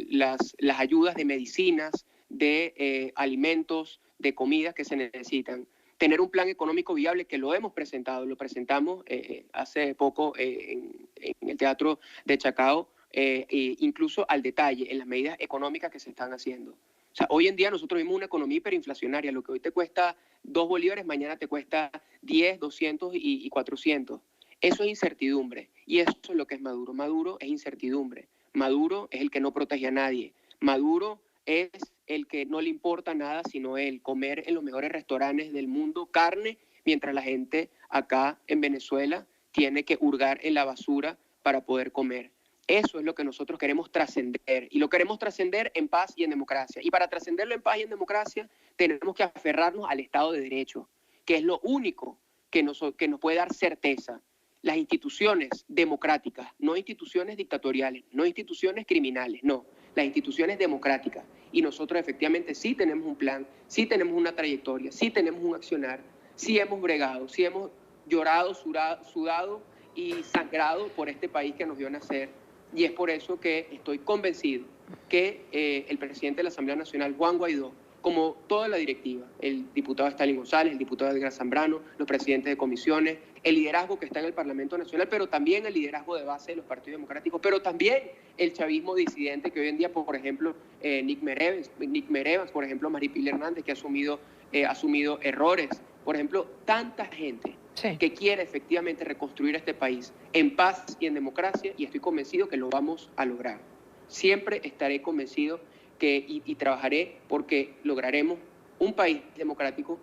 las ayudas de medicinas, de alimentos, de comidas que se necesitan. Tener un plan económico viable que lo hemos presentado, lo presentamos hace poco en el Teatro de Chacao, incluso al detalle, en las medidas económicas que se están haciendo. O sea, hoy en día nosotros vimos una economía hiperinflacionaria, lo que hoy te cuesta 2 bolívares, mañana te cuesta 10, 200 y 400. Eso es incertidumbre, y eso es lo que es Maduro. Maduro es incertidumbre. Maduro es el que no protege a nadie. Maduro es el que no le importa nada sino él, comer en los mejores restaurantes del mundo carne, mientras la gente acá en Venezuela tiene que hurgar en la basura para poder comer. Eso es lo que nosotros queremos trascender, y lo queremos trascender en paz y en democracia. Y para trascenderlo en paz y en democracia tenemos que aferrarnos al Estado de Derecho, que es lo único que nos puede dar certeza. Las instituciones democráticas, no instituciones dictatoriales, no instituciones criminales, no, las instituciones democráticas. Y nosotros efectivamente sí tenemos un plan, sí tenemos una trayectoria, sí tenemos un accionar, sí hemos bregado, sí hemos llorado, sudado y sangrado por este país que nos vio nacer. Y es por eso que estoy convencido que el presidente de la Asamblea Nacional, Juan Guaidó, como toda la directiva, el diputado Stalin González, el diputado Edgar Zambrano, los presidentes de comisiones, el liderazgo que está en el Parlamento Nacional, pero también el liderazgo de base de los partidos democráticos, pero también el chavismo disidente que hoy en día, por ejemplo, Nick Merevans, por ejemplo, Maripili Hernández, que ha asumido errores, por ejemplo, tanta gente que quiere efectivamente reconstruir este país en paz y en democracia, y estoy convencido que lo vamos a lograr. Siempre estaré convencido y trabajaré porque lograremos un país democrático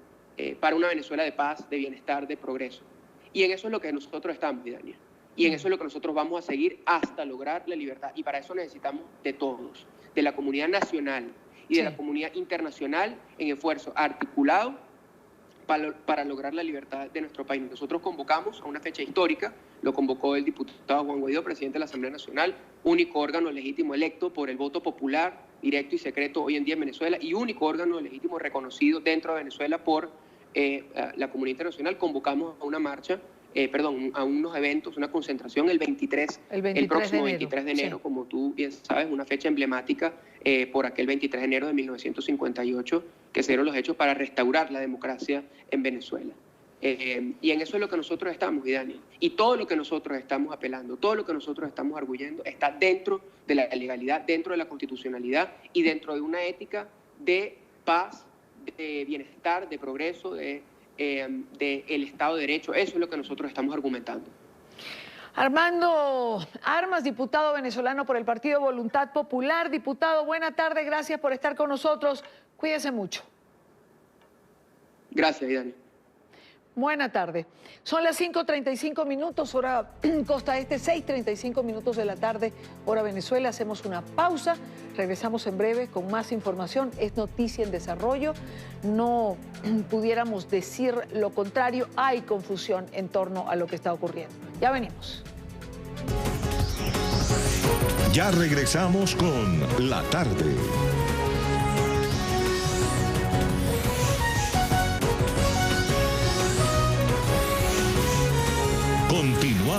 para una Venezuela de paz, de bienestar, de progreso. Y en eso es lo que nosotros estamos, Daniel. Y en eso es lo que nosotros vamos a seguir hasta lograr la libertad. Y para eso necesitamos de todos, de la comunidad nacional y de la comunidad internacional, en esfuerzo articulado para lograr la libertad de nuestro país. Nosotros convocamos a una fecha histórica, lo convocó el diputado Juan Guaidó, presidente de la Asamblea Nacional, único órgano legítimo electo por el voto popular, directo y secreto hoy en día en Venezuela, y único órgano legítimo reconocido dentro de Venezuela por la comunidad internacional. Convocamos a una marcha, a unos eventos, una concentración el próximo 23 de enero, como tú bien sabes, una fecha emblemática por aquel 23 de enero de 1958, que se dieron los hechos para restaurar la democracia en Venezuela. Y en eso es lo que nosotros estamos, Daniel. Y todo lo que nosotros estamos apelando, todo lo que nosotros estamos arguyendo, está dentro de la legalidad, dentro de la constitucionalidad y dentro de una ética de paz, de bienestar, de progreso, de el Estado de Derecho. Eso es lo que nosotros estamos argumentando. Armando Armas, diputado venezolano por el Partido Voluntad Popular. Diputado, buena tarde, gracias por estar con nosotros. Cuídese mucho. Gracias, Dani. Buena tarde. Son las 5:35 minutos, hora Costa Este, 6:35 minutos de la tarde, hora Venezuela. Hacemos una pausa, regresamos en breve con más información. Es noticia en desarrollo. No pudiéramos decir lo contrario. Hay confusión en torno a lo que está ocurriendo. Ya venimos. Ya regresamos con La Tarde.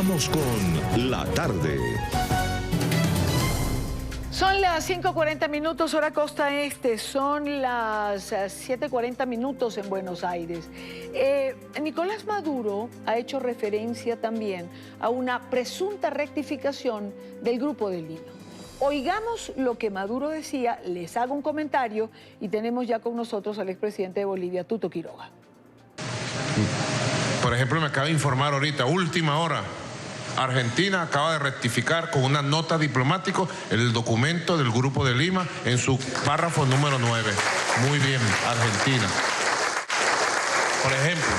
Continuamos con La Tarde. Son las 5:40 minutos, hora costa este, son las 7:40 minutos en Buenos Aires. Nicolás Maduro ha hecho referencia también a una presunta rectificación del Grupo de Lima. Oigamos lo que Maduro decía, les hago un comentario y tenemos ya con nosotros al expresidente de Bolivia, Tuto Quiroga. Por ejemplo, me acaba de informar ahorita, última hora, Argentina acaba de rectificar con una nota diplomática el documento del Grupo de Lima en su párrafo número 9. Muy bien, Argentina. Por ejemplo,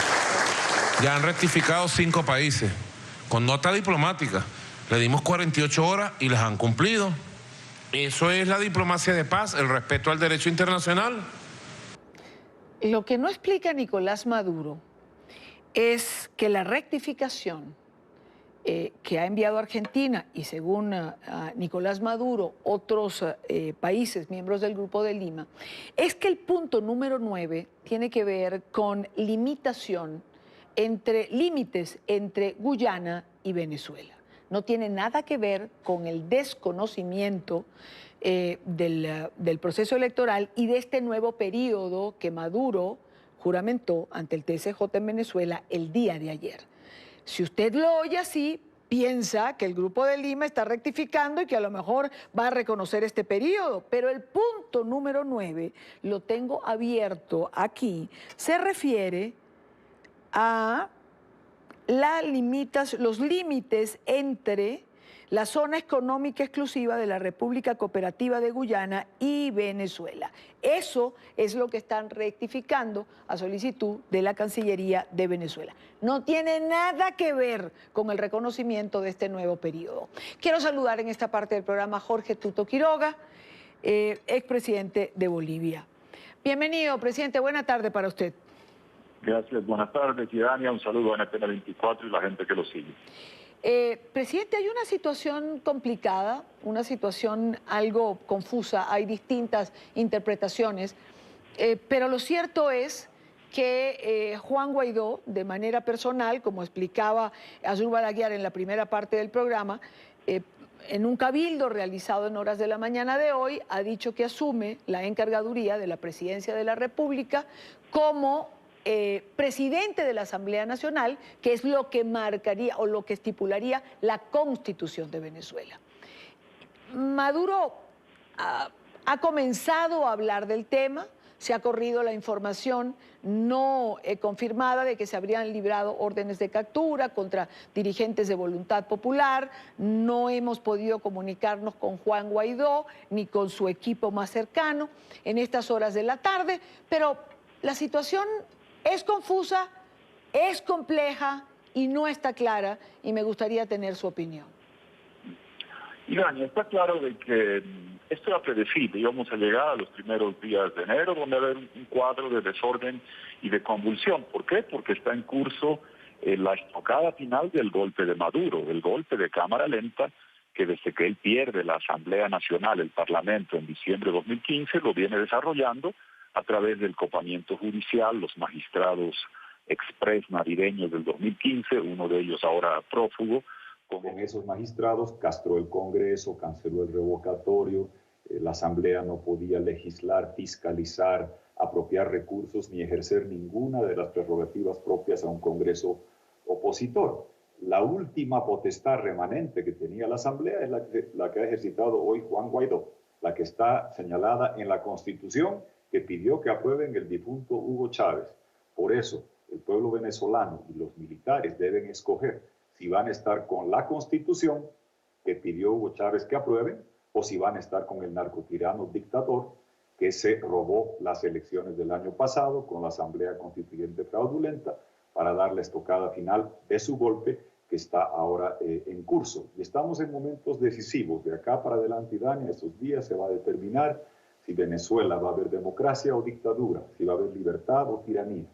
ya han rectificado 5 países con nota diplomática. Le dimos 48 horas y las han cumplido. Eso es la diplomacia de paz, el respeto al derecho internacional. Lo que no explica Nicolás Maduro es que la rectificación que ha enviado Argentina y según Nicolás Maduro, otros países miembros del Grupo de Lima, es que el punto número 9 tiene que ver con límites entre Guyana y Venezuela. No tiene nada que ver con el desconocimiento del proceso electoral y de este nuevo periodo que Maduro juramentó ante el TSJ en Venezuela el día de ayer. Si usted lo oye así, piensa que el Grupo de Lima está rectificando y que a lo mejor va a reconocer este periodo, pero el punto número 9, lo tengo abierto aquí, se refiere a los límites entre la zona económica exclusiva de la República Cooperativa de Guyana y Venezuela. Eso es lo que están rectificando a solicitud de la Cancillería de Venezuela. No tiene nada que ver con el reconocimiento de este nuevo periodo. Quiero saludar en esta parte del programa a Jorge Tuto Quiroga, expresidente de Bolivia. Bienvenido, presidente. Buena tarde para usted. Gracias. Buenas tardes, Idania. Un saludo a NTN 24 y la gente que lo sigue. Presidente, hay una situación complicada, una situación algo confusa, hay distintas interpretaciones, pero lo cierto es que Juan Guaidó, de manera personal, como explicaba Azur Balaguiar en la primera parte del programa, en un cabildo realizado en horas de la mañana de hoy, ha dicho que asume la encargaduría de la Presidencia de la República como presidente de la Asamblea Nacional, que es lo que marcaría o lo que estipularía la Constitución de Venezuela. Maduro ha comenzado a hablar del tema, se ha corrido la información no confirmada de que se habrían librado órdenes de captura contra dirigentes de Voluntad Popular. No hemos podido comunicarnos con Juan Guaidó ni con su equipo más cercano en estas horas de la tarde, pero la situación es confusa, es compleja y no está clara, y me gustaría tener su opinión. Iván, está claro de que esto era predecible. Íbamos a llegar a los primeros días de enero, donde va a haber un cuadro de desorden y de convulsión. ¿Por qué? Porque está en curso la estocada final del golpe de Maduro, el golpe de cámara lenta, que desde que él pierde la Asamblea Nacional, el Parlamento, en diciembre de 2015, lo viene desarrollando a través del copamiento judicial, los magistrados express navideños del 2015, uno de ellos ahora prófugo. Con esos magistrados castró el Congreso, canceló el revocatorio, la Asamblea no podía legislar, fiscalizar, apropiar recursos ni ejercer ninguna de las prerrogativas propias a un Congreso opositor. La última potestad remanente que tenía la Asamblea es la que ha ejercitado hoy Juan Guaidó, la que está señalada en la Constitución, que pidió que aprueben el difunto Hugo Chávez. Por eso, el pueblo venezolano y los militares deben escoger si van a estar con la Constitución que pidió Hugo Chávez que aprueben, o si van a estar con el narcotirano dictador que se robó las elecciones del año pasado con la Asamblea Constituyente fraudulenta para dar la estocada final de su golpe que está ahora en curso. Y estamos en momentos decisivos. De acá para adelante, Dani, estos días se va a determinar si Venezuela va a haber democracia o dictadura, si va a haber libertad o tiranía,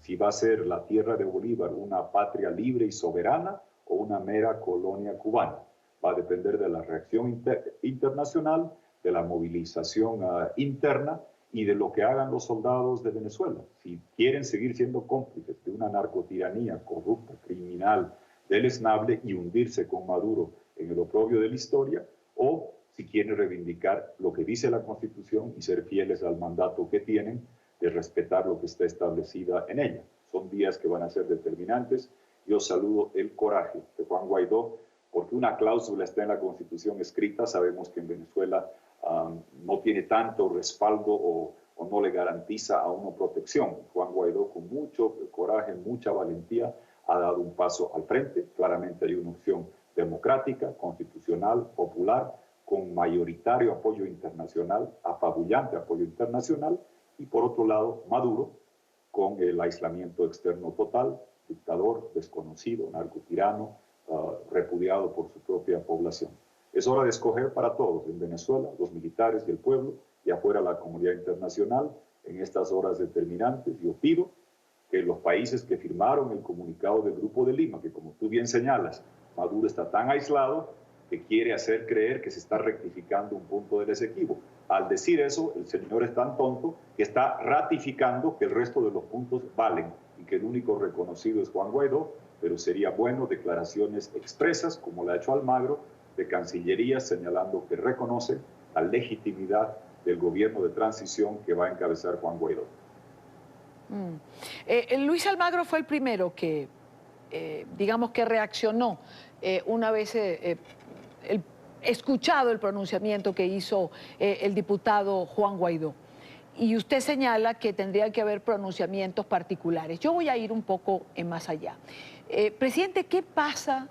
si va a ser la tierra de Bolívar una patria libre y soberana o una mera colonia cubana. Va a depender de la reacción internacional, de la movilización interna y de lo que hagan los soldados de Venezuela. Si quieren seguir siendo cómplices de una narcotiranía corrupta, criminal, deleznable y hundirse con Maduro en el oprobio de la historia, o si quieren reivindicar lo que dice la Constitución y ser fieles al mandato que tienen de respetar lo que está establecida en ella. Son días que van a ser determinantes. Yo saludo el coraje de Juan Guaidó, porque una cláusula está en la Constitución escrita. Sabemos que en Venezuela no tiene tanto respaldo o no le garantiza a uno protección. Juan Guaidó, con mucho coraje, mucha valentía, ha dado un paso al frente. Claramente hay una opción democrática, constitucional, popular, con mayoritario apoyo internacional, apabullante apoyo internacional, y por otro lado, Maduro, con el aislamiento externo total, dictador, desconocido, narcotirano, repudiado por su propia población. Es hora de escoger para todos, en Venezuela, los militares y el pueblo, y afuera la comunidad internacional, en estas horas determinantes. Yo pido que los países que firmaron el comunicado del Grupo de Lima, que como tú bien señalas, Maduro está tan aislado que quiere hacer creer que se está rectificando un punto del Esequibo. Al decir eso, el señor es tan tonto que está ratificando que el resto de los puntos valen y que el único reconocido es Juan Guaidó, pero sería bueno declaraciones expresas, como la ha hecho Almagro, de Cancillería, señalando que reconoce la legitimidad del gobierno de transición que va a encabezar Juan Guaidó. Luis Almagro fue el primero que, digamos que reaccionó una vez escuchado el pronunciamiento que hizo el diputado Juan Guaidó. Y usted señala que tendría que haber pronunciamientos particulares. Yo voy a ir un poco más allá. Presidente, ¿qué pasa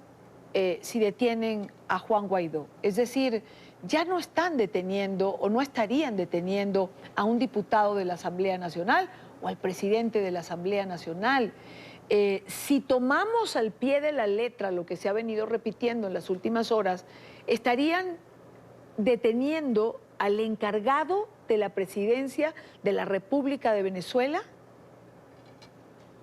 si detienen a Juan Guaidó? Es decir, ya no están deteniendo o no estarían deteniendo a un diputado de la Asamblea Nacional o al presidente de la Asamblea Nacional. Si tomamos al pie de la letra lo que se ha venido repitiendo en las últimas horas, estarían deteniendo al encargado de la presidencia de la República de Venezuela.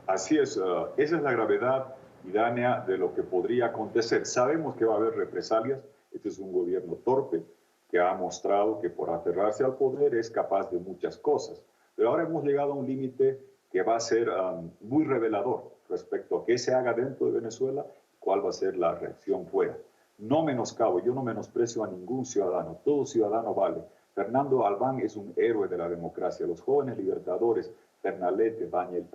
Así es, esa es la gravedad, Idania, de lo que podría acontecer. Sabemos que va a haber represalias. Este es un gobierno torpe que ha mostrado que por aferrarse al poder es capaz de muchas cosas. Pero ahora hemos llegado a un límite que va a ser muy revelador respecto a qué se haga dentro de Venezuela, cuál va a ser la reacción fuera. No menoscabo, yo no menosprecio a ningún ciudadano, todo ciudadano vale. Fernando Albán es un héroe de la democracia, los jóvenes libertadores, Pernalete,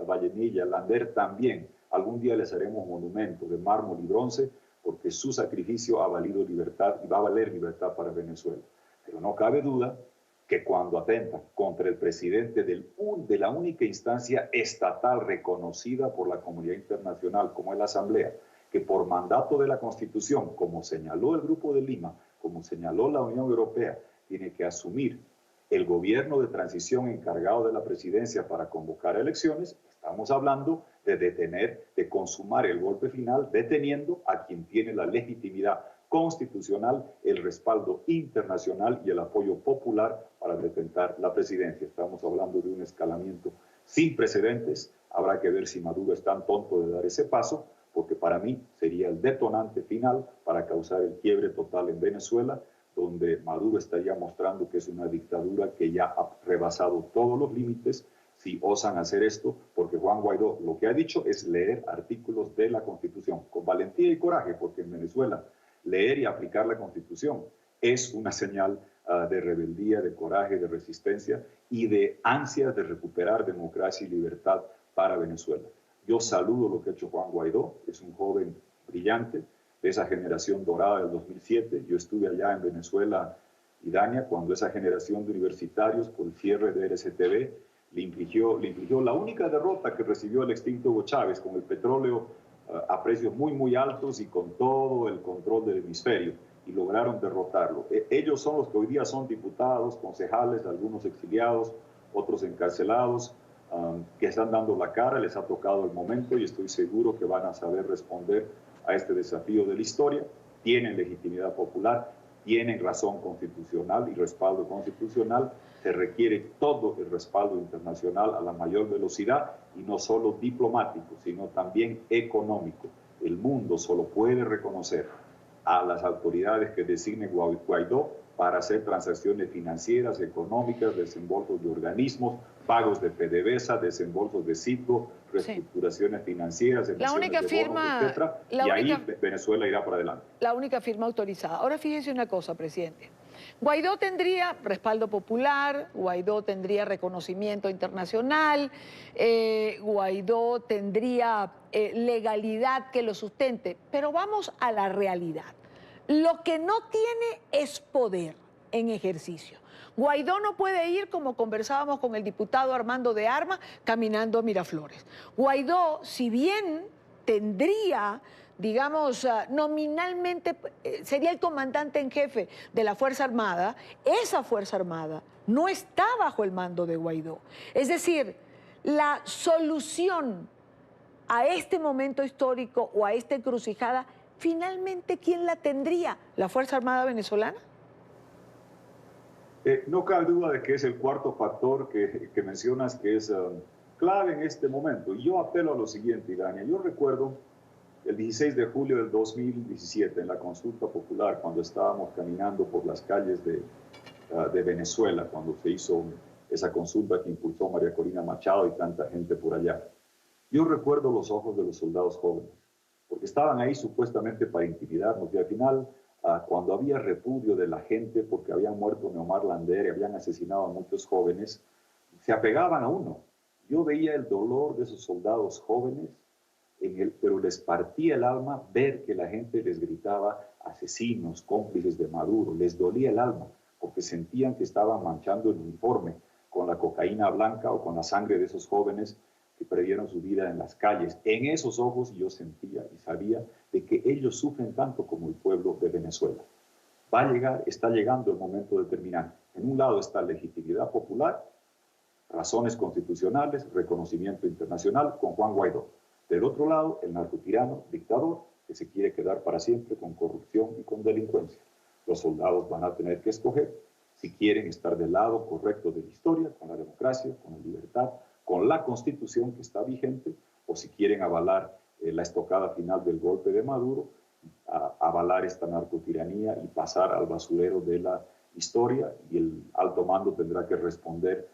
Vallenilla, Lander también. Algún día les haremos monumentos de mármol y bronce porque su sacrificio ha valido libertad y va a valer libertad para Venezuela. Pero no cabe duda que cuando atentan contra el presidente de la única instancia estatal reconocida por la comunidad internacional, como es la Asamblea, que por mandato de la Constitución, como señaló el Grupo de Lima, como señaló la Unión Europea, tiene que asumir el gobierno de transición encargado de la presidencia para convocar elecciones, estamos hablando de detener, de consumar el golpe final, deteniendo a quien tiene la legitimidad constitucional, el respaldo internacional y el apoyo popular para detentar la presidencia. Estamos hablando de un escalamiento sin precedentes. Habrá que ver si Maduro es tan tonto de dar ese paso, porque para mí sería el detonante final para causar el quiebre total en Venezuela, donde Maduro estaría mostrando que es una dictadura que ya ha rebasado todos los límites si osan hacer esto, porque Juan Guaidó lo que ha dicho es leer artículos de la Constitución con valentía y coraje, porque en Venezuela leer y aplicar la Constitución es una señal de rebeldía, de coraje, de resistencia y de ansias de recuperar democracia y libertad para Venezuela. Yo saludo lo que ha hecho Juan Guaidó, es un joven brillante, de esa generación dorada del 2007. Yo estuve allá en Venezuela, Idania, cuando esa generación de universitarios, por el cierre de RCTV, le infligió la única derrota que recibió el extinto Hugo Chávez, con el petróleo a precios muy, muy altos y con todo el control del hemisferio, y lograron derrotarlo. Ellos son los que hoy día son diputados, concejales, algunos exiliados, otros encarcelados, que están dando la cara. Les ha tocado el momento y estoy seguro que van a saber responder a este desafío de la historia. Tienen legitimidad popular, tienen razón constitucional y respaldo constitucional. Se requiere todo el respaldo internacional a la mayor velocidad, y no solo diplomático, sino también económico. El mundo solo puede reconocer a las autoridades que designe Guaidó para hacer transacciones financieras, económicas, desembolsos de organismos, pagos de PDVSA, desembolsos de Citgo, reestructuraciones financieras, emisiones de bonos, etcétera, y ahí Venezuela irá para adelante. La única firma autorizada. Ahora fíjese una cosa, presidente. Guaidó tendría respaldo popular, Guaidó tendría reconocimiento internacional, Guaidó tendría legalidad que lo sustente, pero vamos a la realidad. Lo que no tiene es poder en ejercicio. Guaidó no puede ir, como conversábamos con el diputado Armando de Armas, caminando a Miraflores. Guaidó, si bien tendría, digamos, nominalmente sería el comandante en jefe de la Fuerza Armada, esa Fuerza Armada no está bajo el mando de Guaidó. Es decir, la solución a este momento histórico o a esta encrucijada, finalmente, ¿quién la tendría? ¿La Fuerza Armada venezolana? No cabe duda de que es el cuarto factor que mencionas que es clave en este momento. Y yo apelo a lo siguiente, Idania. Yo recuerdo el 16 de julio del 2017, en la consulta popular, cuando estábamos caminando por las calles de Venezuela, cuando se hizo esa consulta que impulsó María Corina Machado y tanta gente por allá. Yo recuerdo los ojos de los soldados jóvenes, porque estaban ahí supuestamente para intimidarnos, y al final, cuando había repudio de la gente porque habían muerto Neomar Lander y habían asesinado a muchos jóvenes, se apegaban a uno. Yo veía el dolor de esos soldados jóvenes, pero les partía el alma ver que la gente les gritaba asesinos, cómplices de Maduro. Les dolía el alma porque sentían que estaban manchando el uniforme con la cocaína blanca o con la sangre de esos jóvenes que perdieron su vida en las calles. En esos ojos yo sentía y sabía de que ellos sufren tanto como el pueblo de Venezuela. Está llegando el momento determinante. En un lado está legitimidad popular, razones constitucionales, reconocimiento internacional con Juan Guaidó. Del otro lado, el narcotirano, dictador, que se quiere quedar para siempre con corrupción y con delincuencia. Los soldados van a tener que escoger si quieren estar del lado correcto de la historia, con la democracia, con la libertad, con la Constitución que está vigente, o si quieren avalar la estocada final del golpe de Maduro, avalar esta narcotiranía y pasar al basurero de la historia, y el alto mando tendrá que responder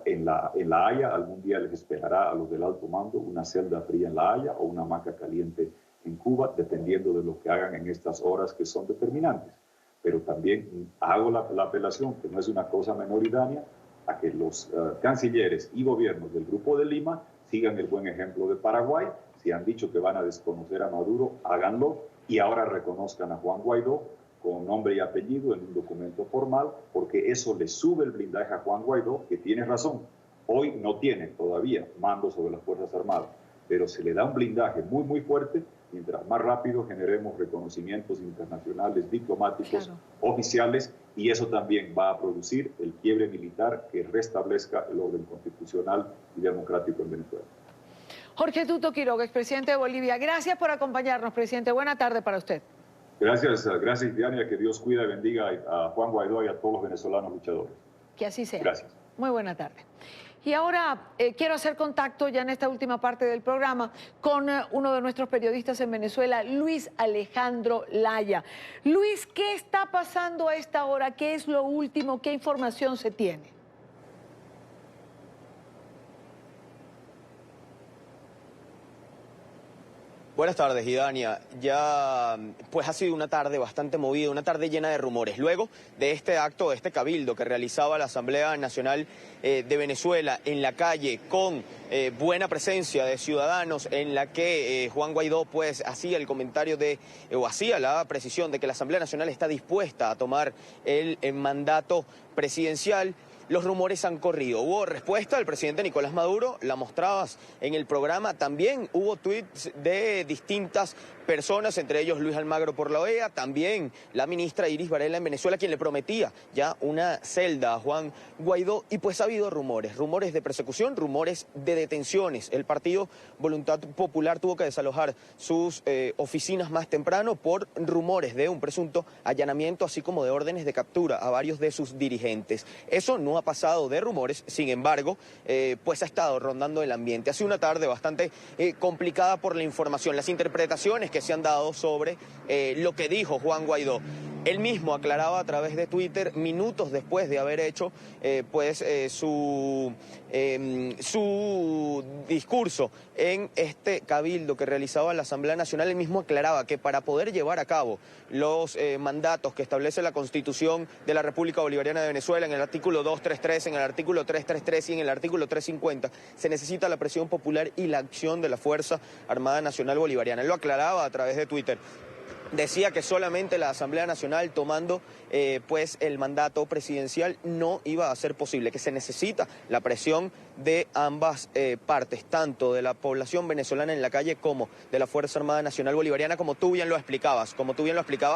en La Haya. Algún día les esperará a los del alto mando una celda fría en La Haya o una hamaca caliente en Cuba, dependiendo de lo que hagan en estas horas que son determinantes. Pero también hago la apelación, que no es una cosa menor, Idania, a que los cancilleres y gobiernos del Grupo de Lima sigan el buen ejemplo de Paraguay. Si han dicho que van a desconocer a Maduro, háganlo, y ahora reconozcan a Juan Guaidó con nombre y apellido en un documento formal, porque eso le sube el blindaje a Juan Guaidó, que tiene razón. Hoy no tiene todavía mando sobre las Fuerzas Armadas, pero se le da un blindaje muy, muy fuerte mientras más rápido generemos reconocimientos internacionales, diplomáticos, oficiales, y eso también va a producir el quiebre militar que restablezca el orden constitucional y democrático en Venezuela. Jorge Tuto Quiroga, expresidente de Bolivia. Gracias por acompañarnos, presidente. Buena tarde para usted. Gracias, Diana, que Dios cuida y bendiga a Juan Guaidó y a todos los venezolanos luchadores. Que así sea. Gracias. Muy buena tarde. Y ahora quiero hacer contacto ya en esta última parte del programa con uno de nuestros periodistas en Venezuela, Luis Alejandro Laya. Luis, ¿qué está pasando a esta hora? ¿Qué es lo último? ¿Qué información se tiene? Buenas tardes, Idania. Ya pues ha sido una tarde bastante movida, una tarde llena de rumores. Luego de este acto, de este cabildo que realizaba la Asamblea Nacional de Venezuela en la calle, con buena presencia de ciudadanos, en la que Juan Guaidó pues hacía el comentario o hacía la precisión de que la Asamblea Nacional está dispuesta a tomar el mandato presidencial. Los rumores han corrido. Hubo respuesta del presidente Nicolás Maduro, la mostrabas en el programa. También hubo tweets de distintas personas, entre ellos Luis Almagro por la OEA, también la ministra Iris Varela en Venezuela, quien le prometía ya una celda a Juan Guaidó. Y pues ha habido rumores de persecución, rumores de detenciones. El partido Voluntad Popular tuvo que desalojar sus oficinas más temprano por rumores de un presunto allanamiento, así como de órdenes de captura a varios de sus dirigentes. Eso no ha pasado de rumores, sin embargo, pues ha estado rondando el ambiente. Ha sido una tarde bastante complicada por la información, las interpretaciones que que se han dado sobre lo que dijo Juan Guaidó. Él mismo aclaraba a través de Twitter, minutos después de haber hecho su discurso en este cabildo que realizaba la Asamblea Nacional. Él mismo aclaraba que para poder llevar a cabo los mandatos que establece la Constitución de la República Bolivariana de Venezuela en el artículo 233, en el artículo 333 y en el artículo 350, se necesita la presión popular y la acción de la Fuerza Armada Nacional Bolivariana. Él lo aclaraba a través de Twitter. Decía que solamente la Asamblea Nacional tomando el mandato presidencial no iba a ser posible, que se necesita la presión de ambas partes, tanto de la población venezolana en la calle como de la Fuerza Armada Nacional Bolivariana, como tú bien lo explicabas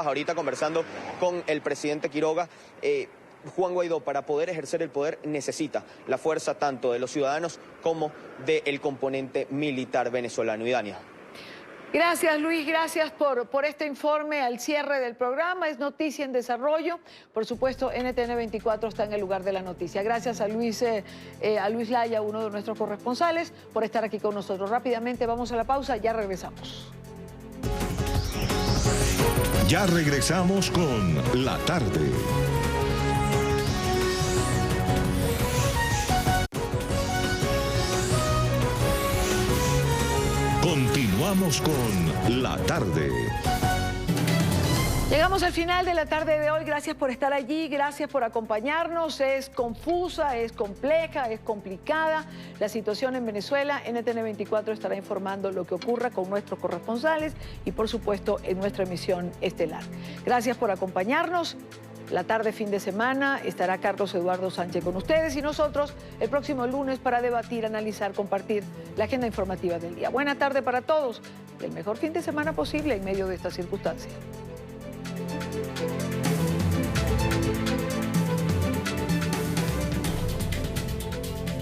ahorita conversando con el presidente Quiroga. Juan Guaidó, para poder ejercer el poder, necesita la fuerza tanto de los ciudadanos como del componente militar venezolano. Y Dania. Gracias, Luis, gracias por este informe al cierre del programa. Es noticia en desarrollo. Por supuesto, NTN 24 está en el lugar de la noticia. Gracias a Luis Laya, uno de nuestros corresponsales, por estar aquí con nosotros. Rápidamente vamos a la pausa, ya regresamos. Ya regresamos con La Tarde. Continuamos con La Tarde. Llegamos al final de la tarde de hoy. Gracias por estar allí, gracias por acompañarnos. Es confusa, es compleja, es complicada la situación en Venezuela. NTN 24 estará informando lo que ocurra con nuestros corresponsales y, por supuesto, en nuestra emisión estelar. Gracias por acompañarnos. La tarde, fin de semana, estará Carlos Eduardo Sánchez con ustedes y nosotros el próximo lunes para debatir, analizar, compartir la agenda informativa del día. Buena tarde para todos y el mejor fin de semana posible en medio de esta circunstancia.